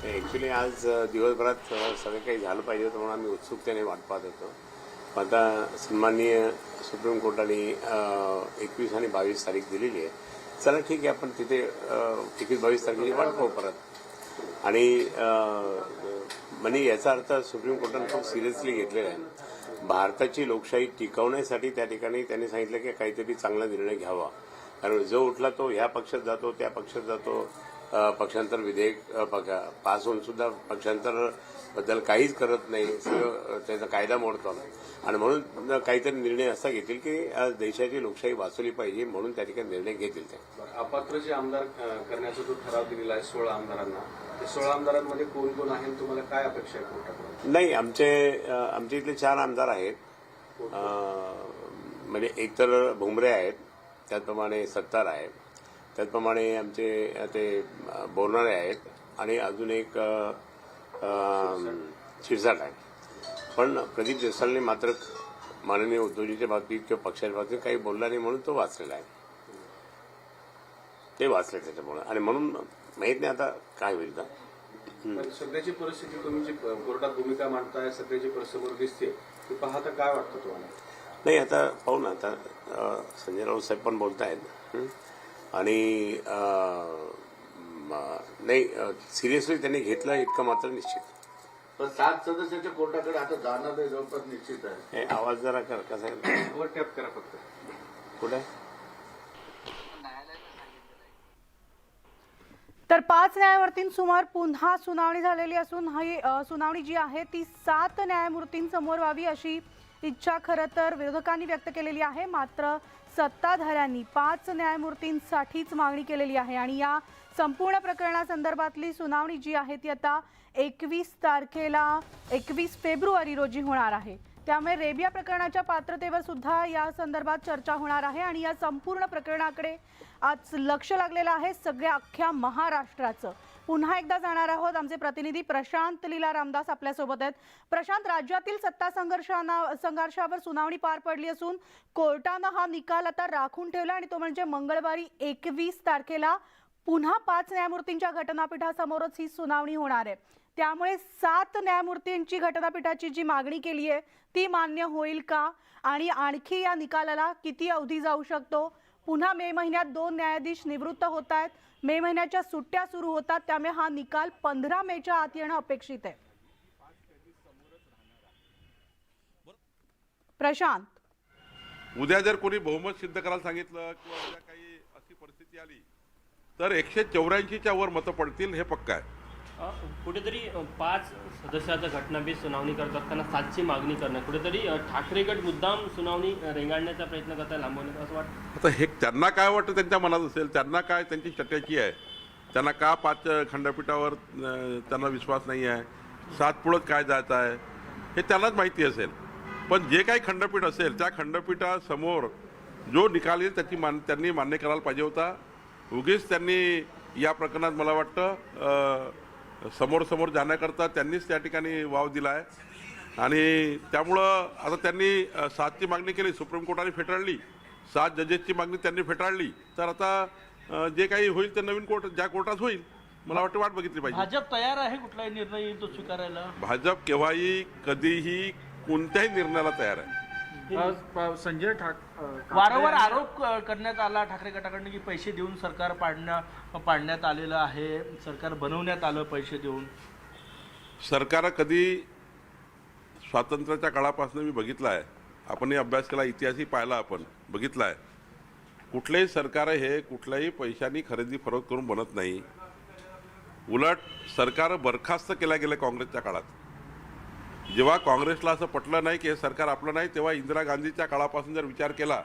ॲक्च्युली आज दिवसभरात सगळं काही झालं पाहिजे होतं म्हणून आम्ही उत्सुकतेने वाट पाहत होतो. पण आता सन्माननीय सुप्रीम कोर्टाने 21 आणि 22 तारीख दिलेली आहे. चला ठीक आहे, आपण तिथे 21-22 तारखेची वाट पाहू परत. आणि म्हणजे याचा अर्थ सुप्रीम कोर्टाने खूप सिरियसली घेतलेला आहे. भारताची लोकशाही टिकवण्यासाठी त्या ठिकाणी त्यांनी सांगितलं की काहीतरी चांगला निर्णय घ्यावा. कारण जो उठला तो ह्या पक्षात जातो, त्या पक्षात जातो, पक्षांतर विधेयक पास होऊन सुद्धा पक्षांतर बद्दल काहीच करत नाही, सगळं त्याचा कायदा मोडतो. आणि म्हणून काहीतरी निर्णय असा घेतील की देशाची लोकशाही वाचवली पाहिजे म्हणून त्या ठिकाणी निर्णय घेतील. ते अपात्र जे आमदार करण्याचा जो ठराव दिलेला आहे 16 आमदारांना, ते 16 आमदारांमध्ये कोण कोण आहे, तुम्हाला काय अपेक्षा आहे कोर्टाकडून? नाही, आमचे इथले 4 आमदार आहेत. म्हणजे एकतर भुमरे आहेत, त्याचप्रमाणे सत्तार आहे, त्याचप्रमाणे आमचे ते बोरणारे आहेत आणि अजून एक शिरसाट आहे. पण प्रदीप देसाईंनी मात्र माननीय उद्धवजीच्या बाबतीत किंवा पक्षाच्या बाबतीत काही बोलला नाही म्हणून तो वाचलेला आहे. ते वाचले त्याच्यामुळे आणि म्हणून माहीत नाही आता काय होईल का. सध्याची परिस्थिती, तुम्ही जी कोर्टात भूमिका मांडताय, सध्याची परिस्थिती दिसते ती पाहता काय वाटतं तुम्हाला? नाही, आता पाहू ना. आता संजय राऊत साहेब पण बोलतायत आणि नाही, सिरियसली त्यांनी घेतलं इतकं मात्र निश्चित. पण 7 सदस्याच्या कोर्टाकडे आता जाणार आहे जवळपास निश्चित आहे. हे आवाज जरा कसा आहे, वर टॅप करा फक्त. कुठे तर 5 न्यायमूर्तींसमोर पुन्हा सुनावणी झालेली असून ही सुनावणी जी आहे ती 7 न्यायमूर्तींसमोर व्हावी अशी इच्छा खरं तर विरोधकांनी व्यक्त केलेली आहे. मात्र सत्ताधाऱ्यांनी 5 न्यायमूर्तींसाठीच मागणी केलेली आहे आणि या संपूर्ण प्रकरणासंदर्भातली सुनावणी जी आहे ती आता 21 फेब्रुवारी रोजी होणार आहे. त्यामुळे रेबिया प्रकरणाच्या पात्रतेवर सुद्धा या संदर्भात चर्चा होणार आहे आणि या संपूर्ण प्रकरणाकडे आज लक्ष लागलेलं आहे सगळ्या अख्ख्या महाराष्ट्राचं. पुन्हा एकदा जाणार आहोत. आमचे प्रतिनिधी प्रशांत लीला रामदास आपल्यासोबत आहेत. प्रशांत, राज्यातील सत्ता संघर्षावर सुनावणी पार पडली असून कोर्टानं हा निकाल आता राखून ठेवला आणि तो म्हणजे मंगळवारी 21 तारखेला पुन्हा 5 न्यायमूर्तींच्या घटनापीठासमोरच ही सुनावणी होणार आहे. त्यामुळे 7 न्यायमूर्तींची घटनापीठाची जी मागणी केली आहे ती मान्य होईल का आणि आणखी या निकालाला किती अवधी जाऊ शकतो? पुन्हा मे महिन्यात 2 न्यायाधीश निवृत्त होत आहेत. मे महिन्याच्या सुट्ट्या सुरू होतात. त्यामुळे हा निकाल 15 मेच्या आत येणं अपेक्षित आहे. प्रशांत, उद्या जर कोणी बहुमत सिद्ध करायला सांगितलं किंवा उद्या काही अशी परिस्थिती आली तर 184च्या वर मतं पडतील हे पक्का आहे. कुठेतरी 5 सदस्याचं घटनापीठ सुनावणी करत असताना 7ची मागणी करणं कुठेतरी ठाकरे गट मुद्दाम सुनावणी रेंगाळण्याचा प्रयत्न करता लांबवण्याचा असं वाटतं. आता हे त्यांना काय वाटतं त्यांच्या मनात असेल, त्यांना काय त्यांची स्ट्रॅटेजी आहे, त्यांना का 5 खंडपीठावर त्यांना विश्वास नाही आहे, 7 पुढं काय जायचं आहे हे त्यांनाच माहिती असेल. पण जे काही खंडपीठ असेल त्या खंडपीठासमोर जो निकाल येईल त्यांनी मान्य करायला पाहिजे होता. उगीच त्यांनी या प्रकरणात मला वाटतं समोर जाण्याकरता त्यांनीच त्या ठिकाणी वाव दिला आहे आणि त्यामुळं आता त्यांनी 7ची मागणी केली, सुप्रीम कोर्टाने फेटाळली, 7 जजेसची मागणी त्यांनी फेटाळली. तर आता जे काही होईल ते नवीन कोर्ट ज्या कोर्टात होईल मला वाटतं वाट बघितली पाहिजे. भाजप तयार आहे कुठलाही निर्णय येईल तो स्वीकारायला? भाजप केव्हाही कधीही कोणत्याही निर्णयाला तयार आहे. संजय वारंवार आरोप करण्यात आला ठाकरे गटाकडनं की पैसे देऊन सरकार पाडण्यात आलेलं आहे, सरकार बनवण्यात आलं पैसे देऊन. सरकार कधी स्वातंत्र्याच्या काळापासून मी बघितलं आहे, आपणही अभ्यास केला, इतिहासही पाहिला, आपण बघितला आहे, कुठलेही सरकार हे कुठल्याही पैशांनी खरेदी फरोख्त करून बनत नाही. उलट सरकार बरखास्त केल्या गेले काँग्रेसच्या काळात. जेव्हा काँग्रेसला असं पटलं नाही की हे सरकार आपलं नाही तेव्हा इंदिरा गांधीच्या काळापासून जर विचार केला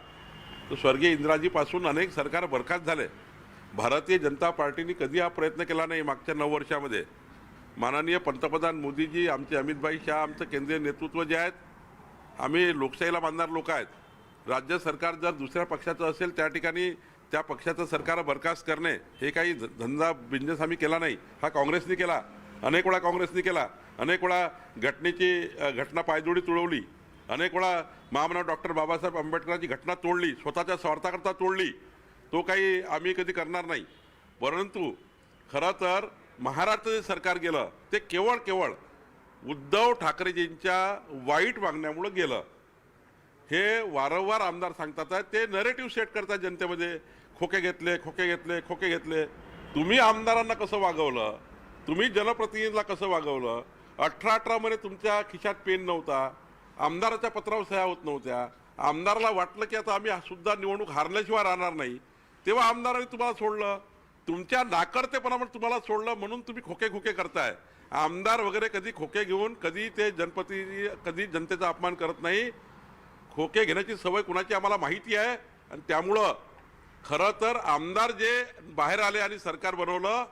तर स्वर्गीय इंदिराजीपासून अनेक सरकार बरखास्त झाले. भारतीय जनता पार्टीने कधी हा प्रयत्न केला नाही मागच्या 9 वर्षामध्ये. माननीय पंतप्रधान मोदीजी, आमचे अमितभाई शाह, आमचं केंद्रीय नेतृत्व जे आहेत, आम्ही लोकशाहीला मानणारे लोक आहेत. राज्य सरकार जर दुसऱ्या पक्षाचं असेल त्या ठिकाणी त्या पक्षाचं सरकार बरखास्त करणे हे काही धंदा बिझनेस आम्ही केला नाही. हा काँग्रेसने केला, अनेक वेळा काँग्रेसने केला, अनेक वेळा घटना पायदोडी तुडवली, अनेक वेळा महामानव डॉक्टर बाबासाहेब आंबेडकरांची घटना तोडली, स्वतःच्या स्वार्थाकरता तोडली. तो काही आम्ही कधी करणार नाही. परंतु खरं तर महाराष्ट्र सरकार गेलं ते केवळ उद्धव ठाकरेजींच्या वाईट वागण्यामुळे गेलं. हे वारंवार आमदार सांगतात आहे, ते नरेटिव्ह सेट करतात जनतेमध्ये. खोके घेतले. तुम्ही आमदारांना कसं वागवलं, तुम्ही जनप्रतिनिधीला कसं वागवलं. 18 महिने तुमच्या खिशात पेन नव्हता, आमदाराच्या पत्रावर सह्या होत नव्हत्या. आमदाराला वाटलं की आता आम्ही सुद्धा निवडणूक हारल्याशिवाय राहणार नाही, तेव्हा आमदारांनी तुम्हाला सोडलं. तुमच्या नाकर्तेपणामुळे तुम्हाला सोडलं म्हणून तुम्ही खोके करताय. आमदार वगैरे कधी खोके घेऊन कधी ते जनप्रतिनिधी कधी जनतेचा अपमान करत नाही. खोके घेण्याची सवय कुणाची आम्हाला माहिती आहे आणि त्यामुळं खरं तर आमदार जे बाहेर आले आणि सरकार बनवलं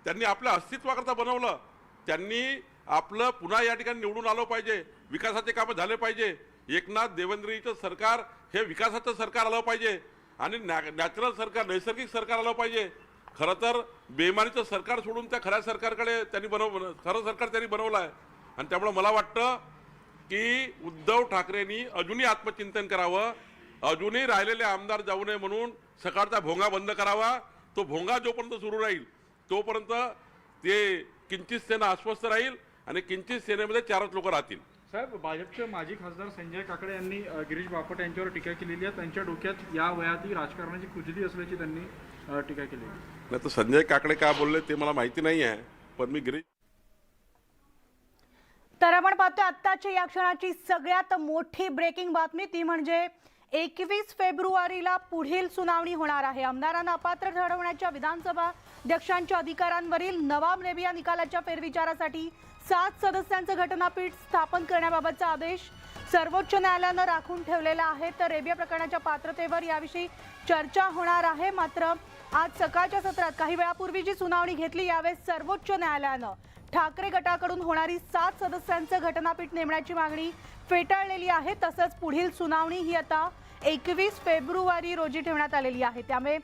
त्यांनी आपल्या अस्तित्वाकरता बनवलं. त्यांनी आपलं पुन्हा या ठिकाणी निवडून आलं पाहिजे, विकासाचे कामं झाले पाहिजे. एकनाथ देवेंद्रजीचं सरकार हे विकासाचं सरकार आलं पाहिजे आणि नॅचरल सरकार, नैसर्गिक सरकार आलं पाहिजे. खरं तर बेईमानीचं सरकार सोडून त्या खऱ्या सरकारकडे खरं सरकार त्यांनी बनवलं आहे. आणि त्यामुळं मला वाटतं की उद्धव ठाकरेंनी अजूनही आत्मचिंतन करावं, अजूनही राहिलेले आमदार जाऊ नये म्हणून सकाळचा भोंगा बंद करावा. तो भोंगा जोपर्यंत सुरू राहील तोपर्यंत ते किंचित सेना अस्वस्थ राहील आणि किंचित सेनेमध्ये 4च लोक राहतील. साहेब, भाजपचे माजी खासदार संजय काकडे यांनी गिरीश बापट यांच्यावर टीका केलेली आहे. त्यांच्या डोक्यात या वयातही राजकारणाची कुजली असल्याची त्यांनी टीका केली. नाही तर संजय काकडे काय बोलले ते मला माहिती नाही आहे, पण मी गिरीश. तर आपण पाहतोय आत्ताच्या या क्षणाची सगळ्यात मोठी ब्रेकिंग बातमी, ती म्हणजे 21 फेब्रुवारीला पुढील सुनावणी होणार आहे. आमदारांना अपात्र ठरवण्याच्या विधानसभा अध्यक्षांच्या अधिकारांवरील नवाब नेबिया निकालाच्या फेरविचारासाठी 7 सदस्यांचं घटनापीठ स्थापन करण्याबाबतचा आदेश सर्वोच्च न्यायालयानं राखून ठेवलेला आहे. तर रेबिया प्रकरणाच्या पात्रतेवर याविषयी चर्चा होणार आहे. मात्र आज सकाळच्या सत्रात काही वेळापूर्वी जी सुनावणी घेतली यावेळेस सर्वोच्च न्यायालयानं ठाकरे गटाकडून होणारी 7 सदस्यांचं घटनापीठ नेमण्याची मागणी फेटाळलेली आहे. तसंच पुढील सुनावणी ही आता 21 फेब्रुवारी रोजी ठेवण्यात आलेली आहे. त्यामुळे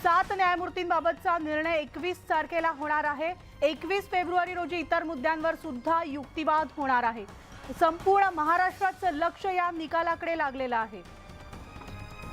7 न्यायमूर्तींबाबतचा निर्णय 21 तारखेला होणार आहे. 21 फेब्रुवारी रोजी इतर मुद्द्यांवर सुद्धा युक्तिवाद होणार आहे. संपूर्ण महाराष्ट्राचं लक्ष या निकालाकडे लागलेलं आहे.